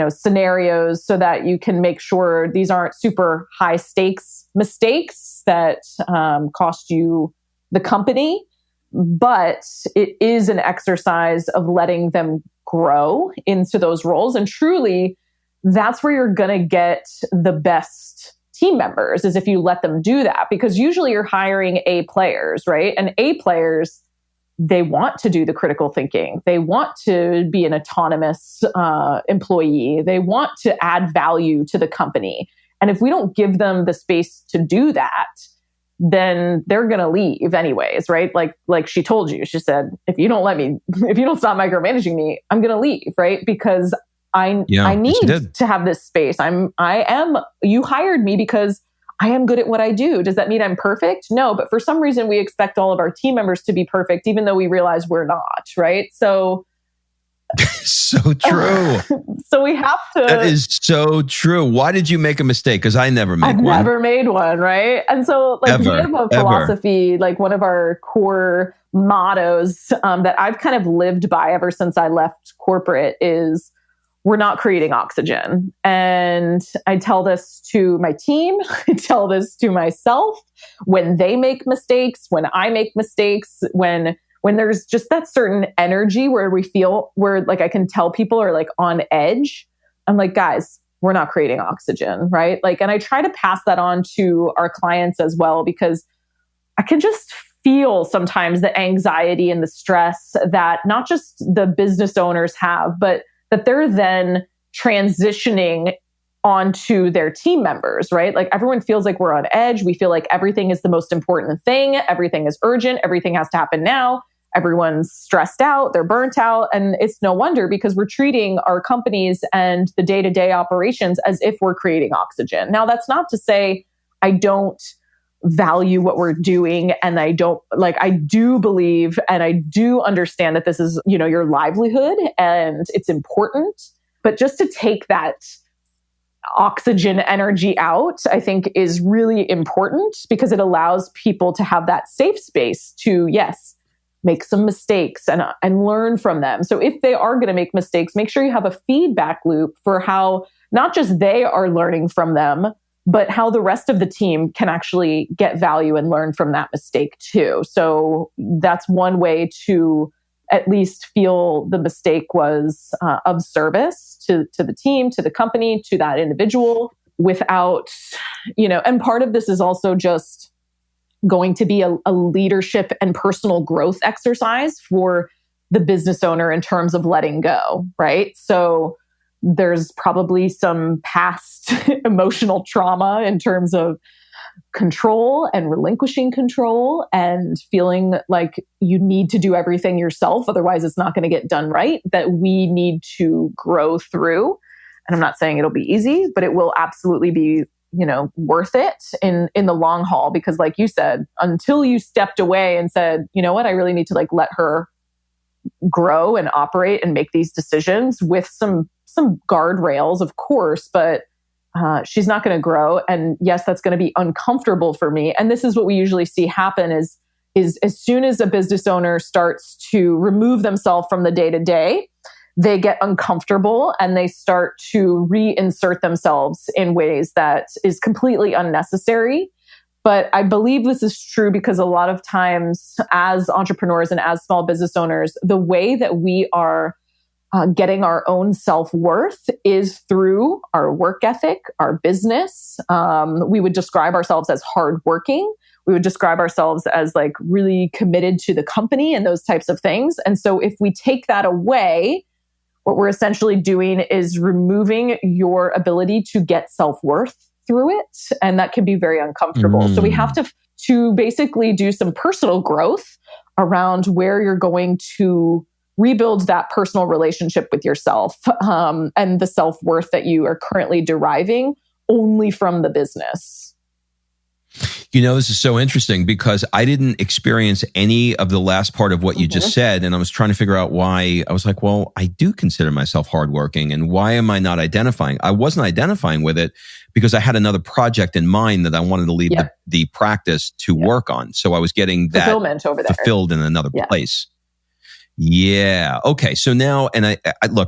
scenarios, so that you can make sure these aren't super high stakes mistakes that cost you the company. But it is an exercise of letting them grow into those roles. And truly, that's where you're going to get the best team members, is if you let them do that. Because usually you're hiring A players, right? And A players, they want to do the critical thinking. They want to be an autonomous employee. They want to add value to the company. And if we don't give them the space to do that, then they're going to leave anyways, right? Like she told you, she said, if you don't stop micromanaging me, I'm going to leave, right? Because I need to have this space. You hired me because I am good at what I do. Does that mean I'm perfect? No, but for some reason we expect all of our team members to be perfect, even though we realize we're not, right? So
so true.
So we have to.
That is so true. Why did you make a mistake? Because I never made one. I've
never made one, right? And so we have a philosophy, one of our core mottos that I've kind of lived by ever since I left corporate is, we're not creating oxygen. And I tell this to my team. I tell this to myself when they make mistakes, when I make mistakes, when there's just that certain energy where we feel I can tell people are on edge. I'm like, guys, we're not creating oxygen, right? And I try to pass that on to our clients as well, because I can just feel sometimes the anxiety and the stress that not just the business owners have, but that they're then transitioning onto their team members, right? Everyone feels like we're on edge. We feel like everything is the most important thing. Everything is urgent. Everything has to happen now. everyone's stressed out, they're burnt out. And it's no wonder because we're treating our companies and the day-to-day operations as if we're creating oxygen. Now, that's not to say I don't value what we're doing. And I do believe and I do understand that this is, your livelihood and it's important. But just to take that oxygen energy out, I think is really important because it allows people to have that safe space to, yes, make some mistakes and learn from them. So if they are going to make mistakes, make sure you have a feedback loop for how not just they are learning from them, but how the rest of the team can actually get value and learn from that mistake too. So that's one way to at least feel the mistake was of service to the team, to the company, to that individual without, and part of this is also just going to be a leadership and personal growth exercise for the business owner in terms of letting go, right? So there's probably some past emotional trauma in terms of control and relinquishing control and feeling like you need to do everything yourself. Otherwise, it's not going to get done right, that we need to grow through. And I'm not saying it'll be easy, but it will absolutely be, worth it in the long haul. Because like you said, until you stepped away and said, you know what, I really need to let her grow and operate and make these decisions with some guardrails, of course, but she's not going to grow. And yes, that's going to be uncomfortable for me. And this is what we usually see happen is as soon as a business owner starts to remove themselves from the day-to-day, they get uncomfortable and they start to reinsert themselves in ways that is completely unnecessary. But I believe this is true because a lot of times as entrepreneurs and as small business owners, the way that we are getting our own self-worth is through our work ethic, our business. We would describe ourselves as hardworking. We would describe ourselves as really committed to the company and those types of things. And so if we take that away, what we're essentially doing is removing your ability to get self-worth through it. And that can be very uncomfortable. So we have to basically do some personal growth around where you're going to rebuild that personal relationship with yourself and the self-worth that you are currently deriving only from the business.
This is so interesting because I didn't experience any of the last part of what you just said. And I was trying to figure out why. I was like, well, I do consider myself hardworking. And why am I not identifying? I wasn't identifying with it because I had another project in mind that I wanted to leave the practice to work on. So I was getting that
fulfillment over there,
fulfilled in another place. Yeah. Okay. So now, and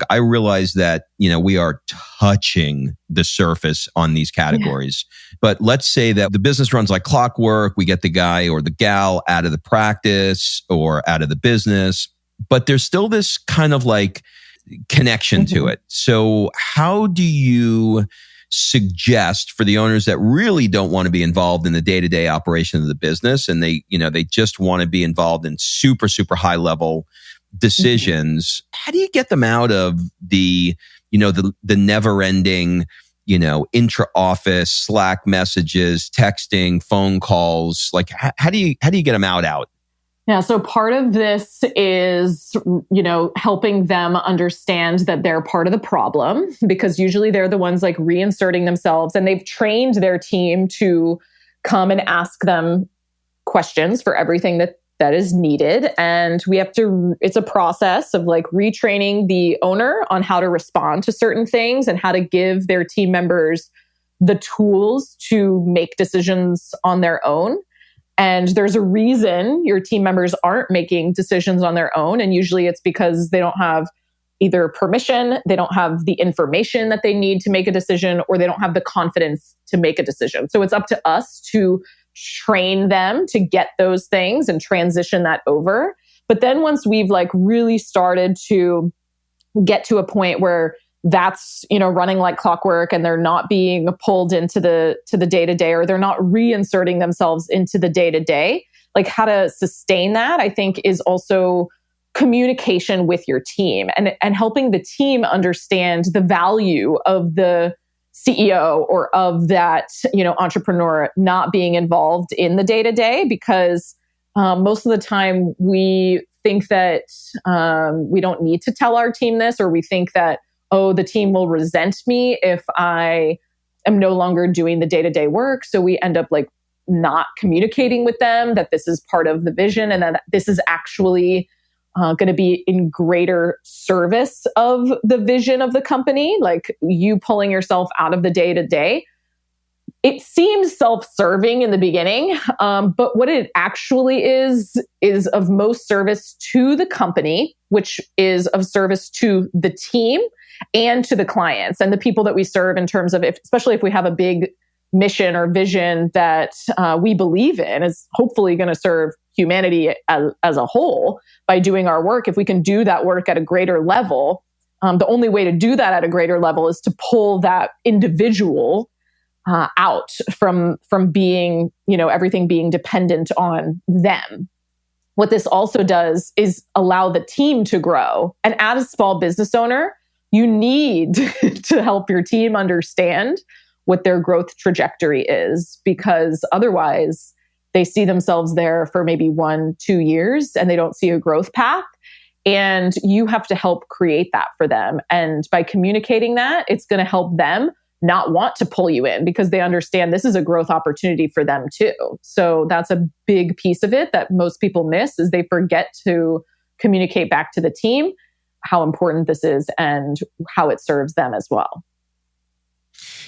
I realize that, we are touching the surface on these categories, but let's say that the business runs like clockwork. We get the guy or the gal out of the practice or out of the business, but there's still this kind of connection to it. So how do you suggest for the owners that really don't want to be involved in the day-to-day operation of the business and they just want to be involved in super, super high level decisions, how do you get them out of the never ending, intra-office Slack messages, texting, phone calls? How do you get them out?
Yeah. So part of this is, helping them understand that they're part of the problem because usually they're the ones reinserting themselves and they've trained their team to come and ask them questions for everything that is needed. And we have to, it's a process of retraining the owner on how to respond to certain things and how to give their team members the tools to make decisions on their own. And there's a reason your team members aren't making decisions on their own. And usually it's because they don't have either permission, they don't have the information that they need to make a decision, or they don't have the confidence to make a decision. So it's up to us to train them to get those things and transition that over. But then once we've really started to get to a point where that's, running like clockwork and they're not being pulled into the day-to-day, or they're not reinserting themselves into the day-to-day, how to sustain that, I think is also communication with your team and helping the team understand the value of the CEO or of that, entrepreneur not being involved in the day-to-day, because most of the time we think that we don't need to tell our team this, or we think that, oh, the team will resent me if I am no longer doing the day-to-day work. So we end up like not communicating with them that this is part of the vision and that this is actually going to be in greater service of the vision of the company, like you pulling yourself out of the day-to-day. It seems self-serving in the beginning, but what it actually is of most service to the company, which is of service to the team and to the clients and the people that we serve, in terms of, especially if we have a big mission or vision that we believe in, is hopefully going to serve humanity as a whole by doing our work. If we can do that work at a greater level, the only way to do that at a greater level is to pull that individual out from being, everything being dependent on them. What this also does is allow the team to grow. And as a small business owner, you need to help your team understand what their growth trajectory is, because otherwise they see themselves there for maybe 1-2 years and they don't see a growth path. And you have to help create that for them. And by communicating that, it's going to help them not want to pull you in, because they understand this is a growth opportunity for them too. So that's a big piece of it that most people miss, is they forget to communicate back to the team how important this is and how it serves them as well.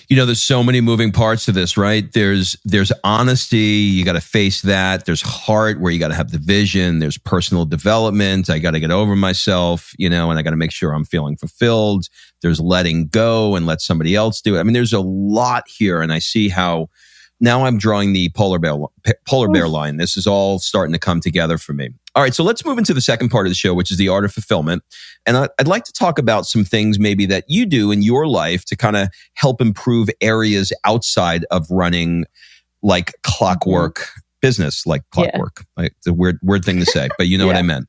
There's so many moving parts to this, right? There's honesty, you got to face that. There's heart, where you got to have the vision. There's personal development. I got to get over myself, and I got to make sure I'm feeling fulfilled. There's letting go and let somebody else do it. I mean, there's a lot here, and I see how now I'm drawing the polar bear line. This is all starting to come together for me. All right, so let's move into the second part of the show, which is the art of fulfillment. And I'd like to talk about some things maybe that you do in your life to kind of help improve areas outside of running like clockwork business, like clockwork. Yeah. It's a weird thing to say, but you know what I meant.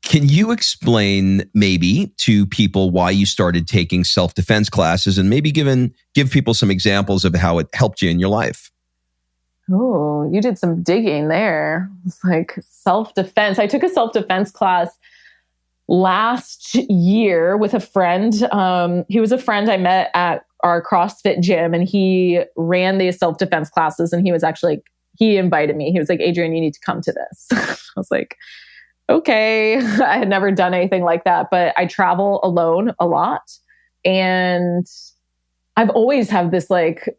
Can you explain maybe to people why you started taking self-defense classes, and maybe give people some examples of how it helped you in your life?
Oh, you did some digging there. It's like self-defense. I took a self-defense class last year with a friend. He was a friend I met at our CrossFit gym, and he ran these self-defense classes. And he invited me. He was like, Adrienne, you need to come to this. I was like, okay. I had never done anything like that, but I travel alone a lot. And I've always had this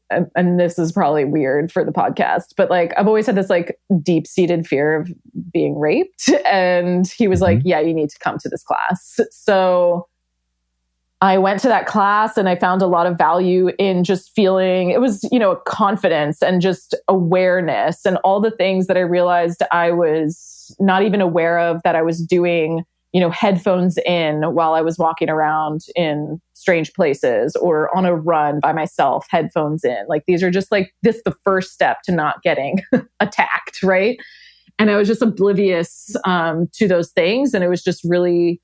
and this is probably weird for the podcast, but I've always had this deep-seated fear of being raped. And he was like, yeah, you need to come to this class. So I went to that class and I found a lot of value in just feeling, it was, confidence and just awareness and all the things that I realized I was not even aware of that I was doing, headphones in while I was walking around in strange places or on a run by myself, headphones in. These are just this the first step to not getting attacked, right? And I was just oblivious to those things. And it was just really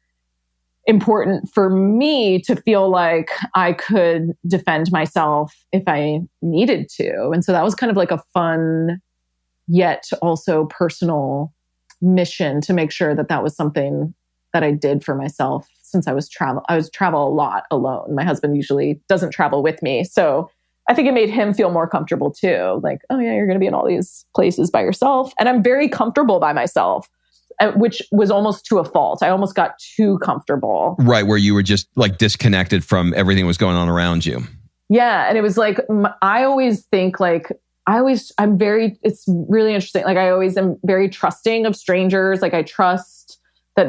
important for me to feel like I could defend myself if I needed to. And so that was kind of a fun, yet also personal mission to make sure that that was something that I did for myself, since I was travel a lot alone. My husband usually doesn't travel with me. So I think it made him feel more comfortable too. Oh yeah, you're going to be in all these places by yourself. And I'm very comfortable by myself, which was almost to a fault. I almost got too comfortable. Right, where you were just disconnected from everything that was going on around you. Yeah, and it was I always think it's really interesting. I always am very trusting of strangers. I trust that,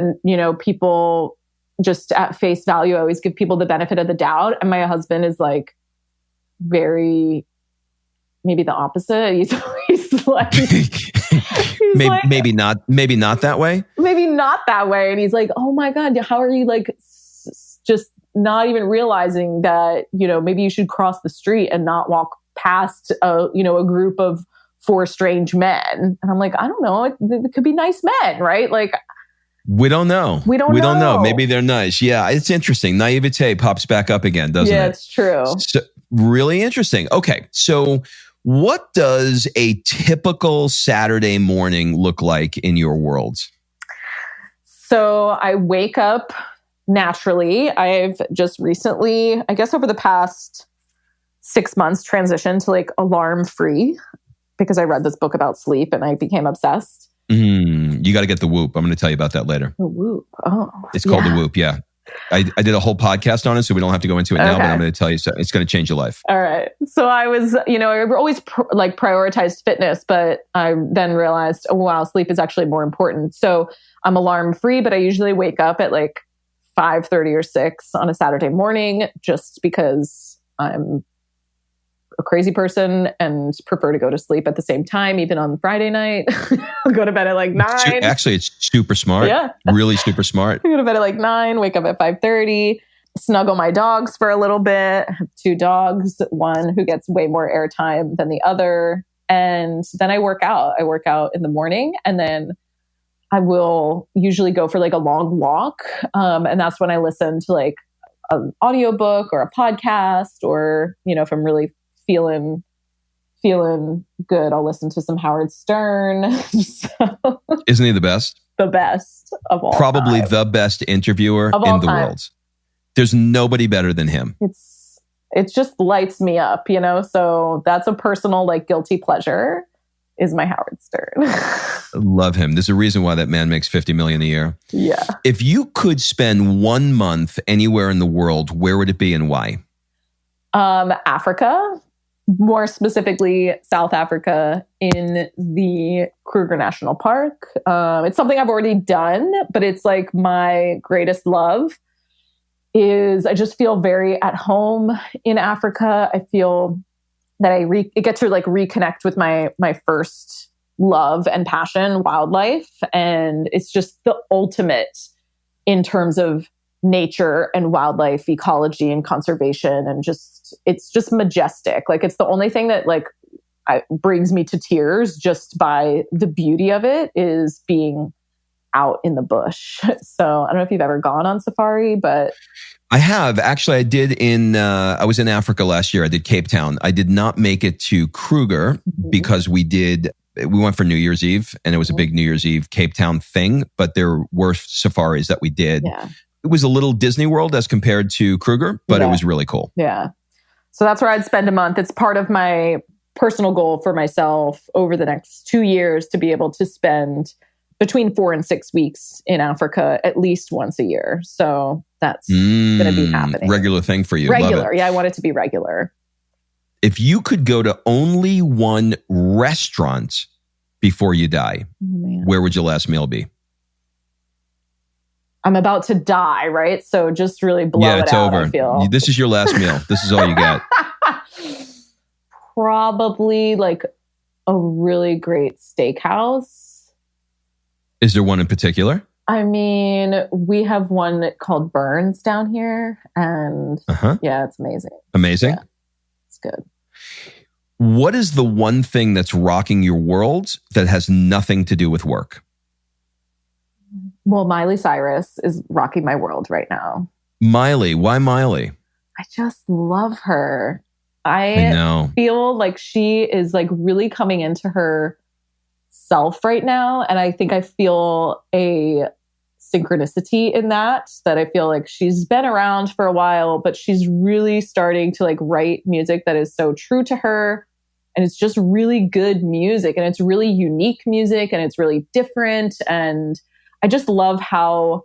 people just at face value, I always give people the benefit of the doubt. And my husband is very, maybe the opposite. He's maybe not that way. Maybe not that way. And he's like, oh my God, how are you just not even realizing that, maybe you should cross the street and not walk past a group of 4 strange men. And I'm like, I don't know. It could be nice men, right? We don't know. We don't know. Maybe they're nice. Yeah, it's interesting. Naivete pops back up again, doesn't it? Yeah, it's true. So, really interesting. Okay, so what does a typical Saturday morning look like in your world? So I wake up naturally. I've just recently, I guess over the past 6 months, transitioned to like alarm free because I read this book about sleep and I became obsessed.
You got to get the Whoop. I'm going to tell you about that later.
The Whoop. Oh,
it's called the Whoop. Yeah. I did a whole podcast on it, so we don't have to go into it now, but I'm going to tell you, so it's going to change your life.
All right. So I was, I always prioritized fitness, but I then realized, oh, wow, sleep is actually more important. So I'm alarm free, but I usually wake up at like 5:30 or 6 on a Saturday morning just because I'm a crazy person and prefer to go to sleep at the same time, even on Friday night. I'll go to bed at like 9.
Actually, it's super smart.
Yeah.
Really super smart.
I go to bed at like 9, wake up at 5:30, snuggle my dogs for a little bit. I have 2 dogs, one who gets way more airtime than the other. And then I work out. I work out in the morning, and then I will usually go for like a long walk. And that's when I listen to like an audiobook or a podcast, or, if I'm really feeling good, I'll listen to some Howard Stern.
Isn't he the best?
The best of all
Probably
time.
the best interviewer in the world. There's nobody better than him.
It just lights me up, so that's a personal like guilty pleasure is my Howard Stern.
Love him. There's a reason why that man makes $50 million a year.
Yeah.
If you could spend 1 month anywhere in the world, where would it be and why?
Africa, more specifically South Africa, in the Kruger National Park. It's something I've already done, but it's like my greatest love is I just feel very at home in Africa. I feel that I get to like reconnect with my first love and passion, wildlife. And it's just the ultimate in terms of nature and wildlife ecology and conservation, and it's just majestic. Like it's the only thing that like brings me to tears just by the beauty of it, is being out in the bush. So I don't know if you've ever gone on safari, but
I have. Actually, I did I was in Africa last year. I did Cape Town. I did not make it to Kruger because we went for New Year's Eve, and it was a big New Year's Eve Cape Town thing, but there were safaris that we did.
Yeah.
It was a little Disney World as compared to Kruger, but it was really cool.
Yeah. So that's where I'd spend a month. It's part of my personal goal for myself over the next 2 years to be able to spend between 4 and 6 weeks in Africa at least once a year. So that's going to be happening.
Regular thing for you.
Regular.
Love it.
Yeah, I want it to be regular.
If you could go to only one restaurant before you die, where would your last meal be?
I'm about to die, right? So just really blow it out. Yeah, it's over. I feel.
This is your last meal. This is all you get.
Probably like a really great steakhouse.
Is there one in particular?
I mean, we have one called Burns down here, and yeah, it's amazing.
Amazing?
Yeah, it's good.
What is the one thing that's rocking your world that has nothing to do with work?
Well, Miley Cyrus is rocking my world right now.
Miley. Why Miley?
I just love her. I feel like she is like really coming into her self right now. And I think I feel a synchronicity in that I feel like she's been around for a while, but she's really starting to like write music that is so true to her. And it's just really good music, and it's really unique music, and it's really different. And I just love how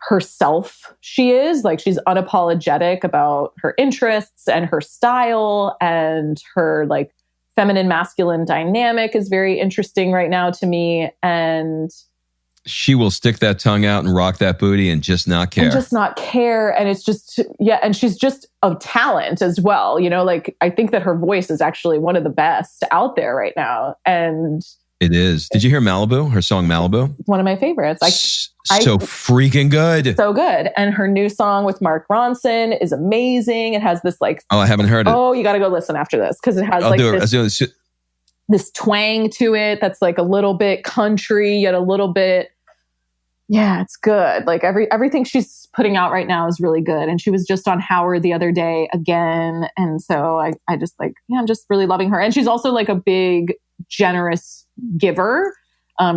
herself she is. Like she's unapologetic about her interests and her style, and her like feminine masculine dynamic is very interesting right now to me. And
she will stick that tongue out and rock that booty and just not care.
And it's just, yeah. And she's just a talent as well. Like I think that her voice is actually one of the best out there right now. And
it is. Did you hear Malibu? Her song Malibu?
One of my favorites.
So freaking good.
So good. And her new song with Mark Ronson is amazing. It has this like...
Oh, I haven't heard it.
Oh, you got to go listen after this because it has this twang to it that's like a little bit country, yet a little bit... Yeah, it's good. Like everything she's putting out right now is really good. And she was just on Howard the other day again. And so I just like, I'm just really loving her. And she's also like a big, generous giver.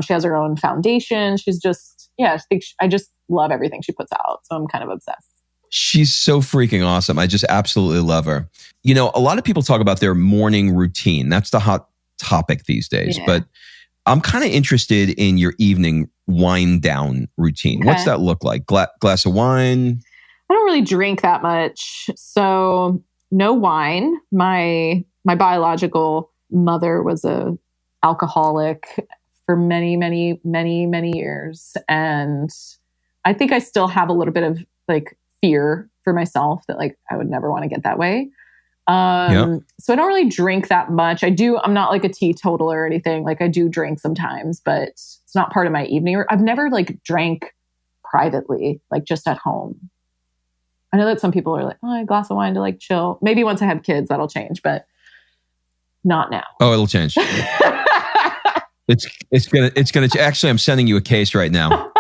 She has her own foundation. She's just yeah, I just love everything she puts out. So I'm kind of obsessed.
She's so freaking awesome. I just absolutely love her. You know, a lot of people talk about their morning routine. That's the hot topic these days.
Yeah.
But I'm kind of interested in your evening wind down routine.
Okay.
What's that look like? Glass of wine?
I don't really drink that much. So no wine. My biological mother was a alcoholic for many, many, many, many years. And I think I still have a little bit of like fear for myself that like I would never want to get that way. So I don't really drink that much. I'm not like a teetotaler or anything. Like I do drink sometimes, but it's not part of my evening. I've never like drank privately, like just at home. I know that some people are like, oh, a glass of wine to like chill. Maybe once I have kids, that'll change, but not now.
Oh, it'll change. It's gonna. Actually, I'm sending you a case right now.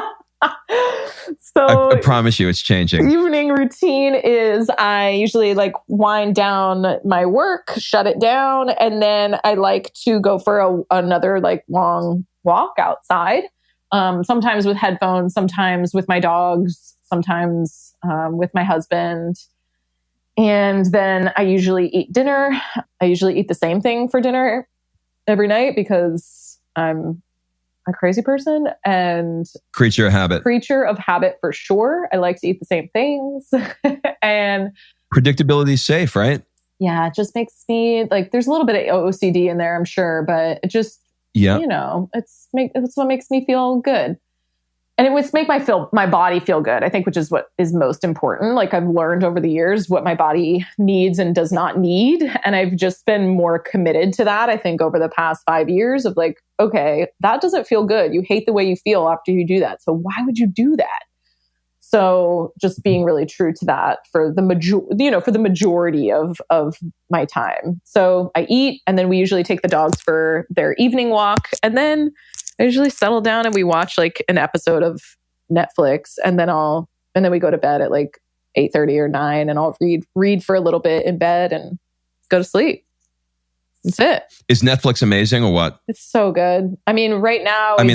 So
I promise you, it's changing.
Evening routine is I usually like wind down my work, shut it down, and then I like to go for another like long walk outside. Sometimes with headphones, sometimes with my dogs, sometimes with my husband. And then I usually eat dinner. I usually eat the same thing for dinner every night because I'm a crazy person and
creature of habit
for sure. I like to eat the same things. And
predictability is safe, right?
Yeah, it just makes me like, there's a little bit of OCD in there, I'm sure, but it just, you know, it's what makes me feel good. And it would make my body feel good, I think, which is what is most important. Like I've learned over the years what my body needs and does not need. And I've just been more committed to that, I think, over the past 5 years of like, okay, that doesn't feel good. You hate the way you feel after you do that. So why would you do that? So just being really true to that for the majority of my time. So I eat, and then we usually take the dogs for their evening walk, and then I usually settle down and we watch like an episode of Netflix, and then we go to bed at like 8:30 or 9, and I'll read for a little bit in bed and go to sleep. That's it.
Is Netflix amazing or what?
It's so good. I mean, right now, we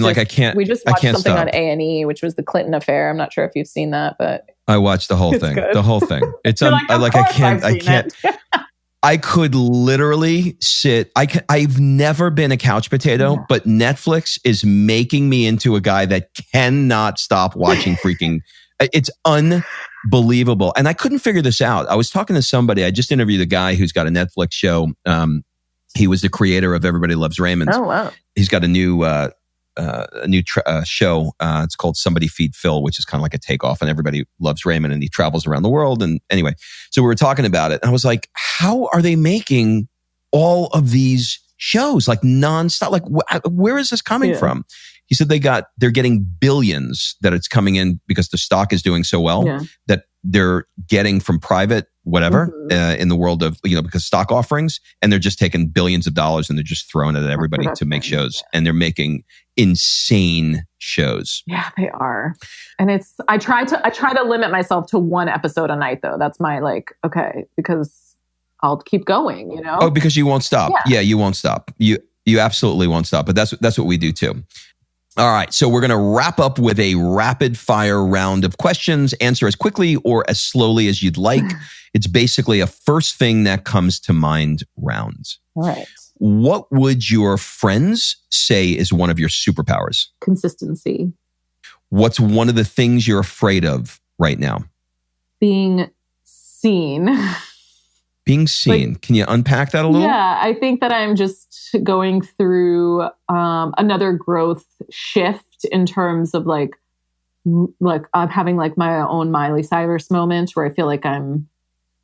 just watched something
stop.
on A&E, which was the Clinton affair. I'm not sure if you've seen that, but
I watched the whole thing.
Good.
The whole thing. It's I can't. I could literally sit. I've never been a couch potato, but Netflix is making me into a guy that cannot stop watching freaking. It's unbelievable. And I couldn't figure this out. I was talking to somebody. I just interviewed a guy who's got a Netflix show. He was the creator of Everybody Loves Raymond.
Oh, wow.
He's got a new show. It's called Somebody Feed Phil, which is kind of like a takeoff on Everybody Loves Raymond, and he travels around the world. And anyway, so we were talking about it, and I was like, how are they making all of these shows like nonstop? Like, where is this coming from? He said they're getting billions that it's coming in because the stock is doing so well that they're getting from private whatever in the world of, because stock offerings, and they're just taking billions of dollars and they're just throwing it at everybody to make shows, and they're making insane shows.
Yeah, they are. And I try to limit myself to one episode a night though. That's my because I'll keep going,
Oh, because you won't stop. Yeah, you won't stop. You absolutely won't stop. But that's what we do too. All right, so we're going to wrap up with a rapid fire round of questions. Answer as quickly or as slowly as you'd like. It's basically a first thing that comes to mind round.
All right.
What would your friends say is one of your superpowers?
Consistency.
What's one of the things you're afraid of right now?
Being seen.
Being seen. Can you unpack that a little?
Yeah, I think that I'm just going through another growth shift in terms of like I'm having like my own Miley Cyrus moment where I feel like I'm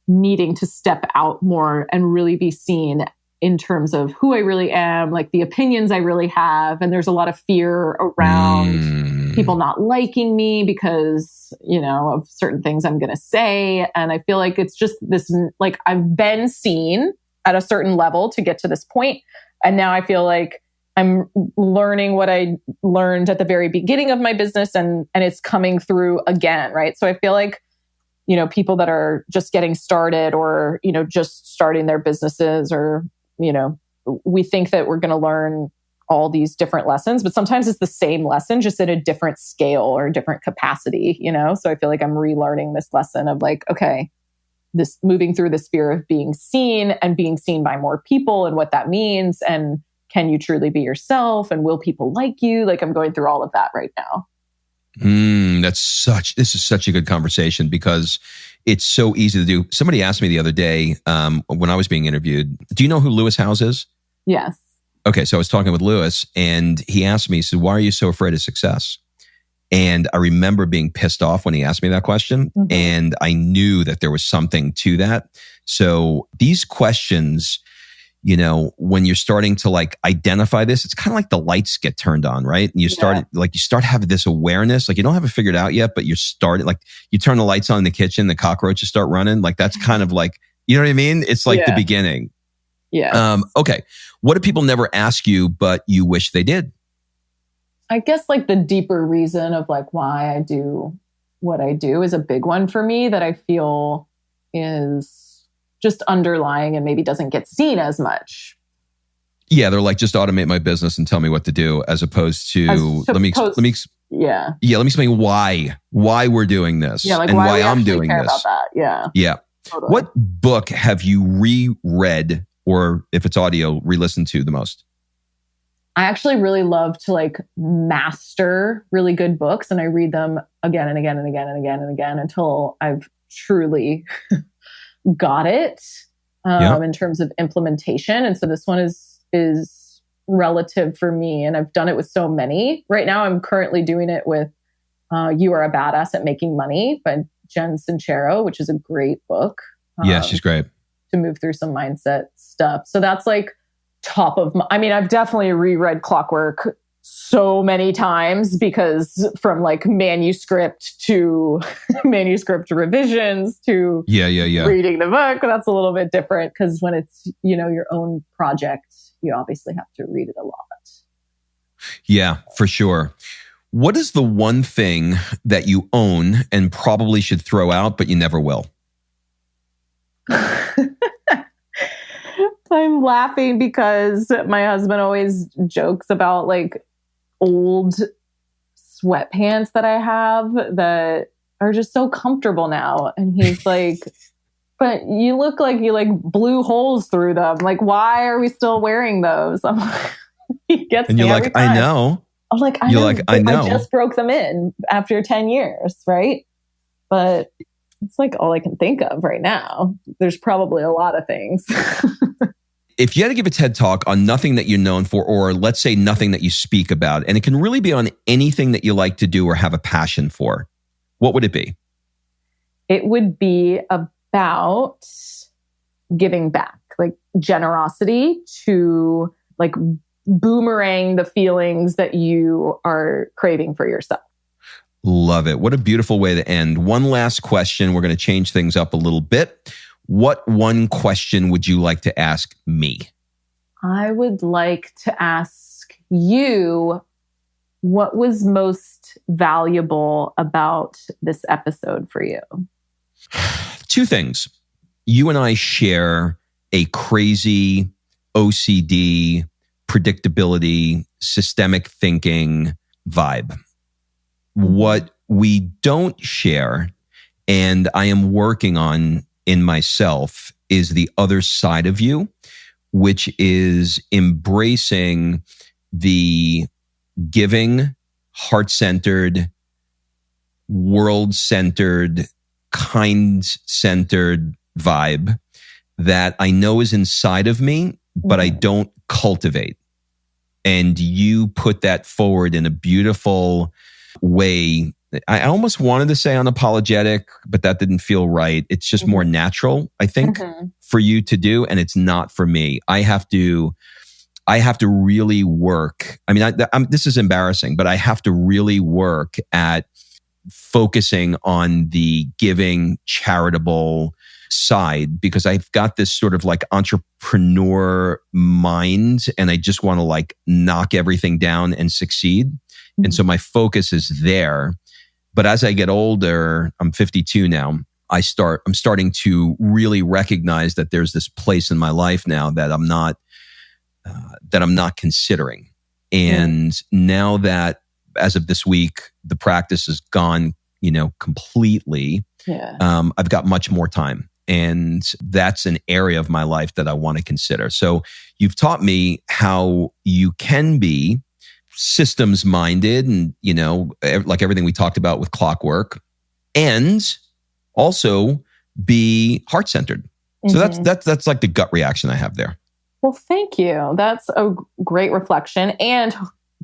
needing to step out more and really be seen in terms of who I really am, like the opinions I really have. And there's a lot of fear around people not liking me because, of certain things I'm going to say. And I feel like it's just this, like I've been seen at a certain level to get to this point. And now I feel like I'm learning what I learned at the very beginning of my business, and it's coming through again, right? So I feel like, people that are just getting started or, just starting their businesses or, we think that we're going to learn all these different lessons, but sometimes it's the same lesson, just at a different scale or a different capacity, you know? So I feel like I'm relearning this lesson of like, okay, this moving through the sphere of being seen and being seen by more people and what that means. And can you truly be yourself? And will people like you? Like, I'm going through all of that right now.
This is such a good conversation because it's so easy to do. Somebody asked me the other day when I was being interviewed, do you know who Lewis Howes is?
Yes.
Okay, so I was talking with Lewis and he asked me, he said, why are you so afraid of success? And I remember being pissed off when he asked me that question. Mm-hmm. And I knew that there was something to that. So these questions, you know, when you're starting to like identify this, it's kind of like the lights get turned on, right? And you start having this awareness, like you don't have it figured out yet, but you're starting, like you turn the lights on in the kitchen, the cockroaches start running. Like that's kind of like, you know what I mean? It's like the beginning.
Yeah.
Okay. What do people never ask you, but you wish they did?
I guess like the deeper reason of like why I do what I do is a big one for me that I feel is just underlying and maybe doesn't get seen as much.
Yeah, they're like, just automate my business and tell me what to do, as opposed to let me explain why we're doing this
like
and why
we
I'm doing
care
this.
About that.
Yeah.
Totally.
What book have you reread, or if it's audio, re-listened to the most?
I actually really love to like master really good books, and I read them again and again and again and again and again until I've truly got it in terms of implementation. And so this one is relative for me, and I've done it with so many. Right now, I'm currently doing it with You Are a Badass at Making Money by Jen Sincero, which is a great book.
Yeah, she's great.
To move through some mindset stuff. So that's like top of my, I mean, I've definitely reread Clockwork so many times, because from like manuscript to manuscript revisions to reading the book, that's a little bit different, because when it's, you know, your own project, you obviously have to read it a lot.
Yeah, for sure. What is the one thing that you own and probably should throw out, but you never will?
I'm laughing because my husband always jokes about like old sweatpants that I have that are just so comfortable now. And he's like, but you look like you like blew holes through them. Like, why are we still wearing those? I'm like, he gets
and
me
you're
every
like,
time.
I know.
I'm like, I
you're
know.
Like, I know.
I just broke them in after 10 years, right? But it's like all I can think of right now. There's probably a lot of things.
If you had to give a TED Talk on nothing that you're known for, or let's say nothing that you speak about, and it can really be on anything that you like to do or have a passion for, what would it be?
It would be about giving back, like generosity to like boomerang the feelings that you are craving for yourself.
Love it. What a beautiful way to end. One last question. We're going to change things up a little bit. What one question would you like to ask me?
I would like to ask you, what was most valuable about this episode for you?
Two things. You and I share a crazy OCD, predictability, systemic thinking vibe. What we don't share, and I am working on in myself, is the other side of you, which is embracing the giving, heart-centered, world-centered, kind-centered vibe that I know is inside of me, but I don't cultivate. And you put that forward in a beautiful way. I almost wanted to say unapologetic, but that didn't feel right. It's just more natural, I think, for you to do, and it's not for me. I have to really work. I mean, this is embarrassing, but I have to really work at focusing on the giving, charitable side, because I've got this sort of like entrepreneur mind, and I just want to like knock everything down and succeed. And so my focus is there. But as I get older, I'm 52 now, I'm starting to really recognize that there's this place in my life now that I'm not considering. And now that, as of this week, the practice is gone, completely, I've got much more time. And that's an area of my life that I want to consider. So you've taught me how you can be systems minded and, like everything we talked about with Clockwork, and also be heart centered. So that's like the gut reaction I have there.
Well, thank you. That's a great reflection. And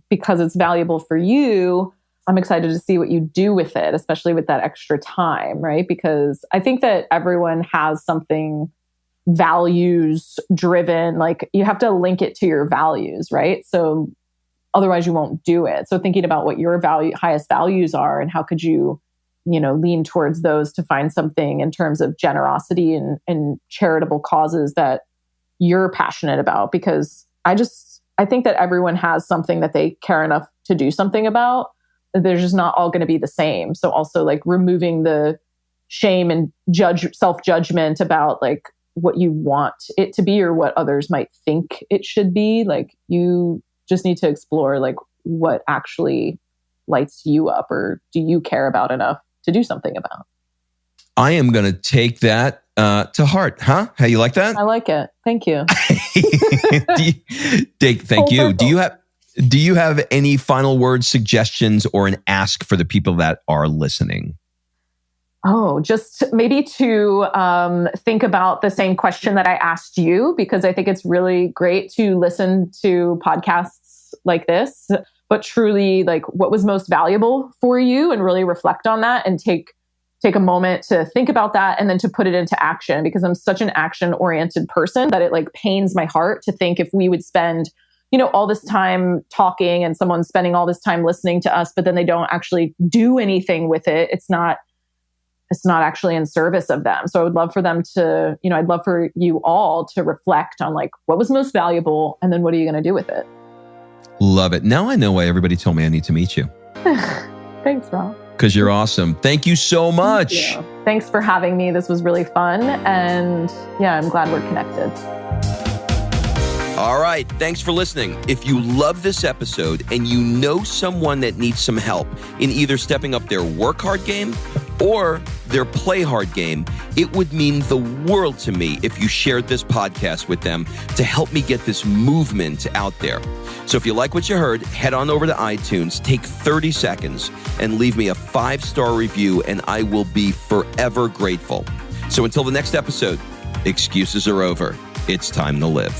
because it's valuable for you, I'm excited to see what you do with it, especially with that extra time, right? Because I think that everyone has something values driven, like you have to link it to your values, right? So otherwise you won't do it. So thinking about what your highest values are and how could you, lean towards those to find something in terms of generosity and charitable causes that you're passionate about. Because I think that everyone has something that they care enough to do something about. They're just not all going to be the same. So also like removing the shame and self-judgment about like what you want it to be or what others might think it should be. Like you just need to explore like what actually lights you up or do you care about enough to do something about.
I am going to take that to heart. Huh? How you like that?
I like it. Thank you.
Thank you. Do you have any final words, suggestions, or an ask for the people that are listening?
Oh, just maybe to think about the same question that I asked you, because I think it's really great to listen to podcasts like this, but truly like what was most valuable for you and really reflect on that and take a moment to think about that and then to put it into action, because I'm such an action-oriented person that it like pains my heart to think if we would spend all this time talking and someone's spending all this time listening to us, but then they don't actually do anything with it. It's not actually in service of them. So I would love for them to, I'd love for you all to reflect on like what was most valuable and then what are you going to do with it?
Love it. Now I know why everybody told me I need to meet you.
Thanks, Rob.
Because you're awesome. Thank you so much.
Thank you. Thanks for having me. This was really fun. And I'm glad we're connected.
All right. Thanks for listening. If you love this episode and you know someone that needs some help in either stepping up their work hard game or their play hard game, it would mean the world to me if you shared this podcast with them to help me get this movement out there. So if you like what you heard, head on over to iTunes, take 30 seconds and leave me a 5-star review, and I will be forever grateful. So until the next episode, excuses are over. It's time to live.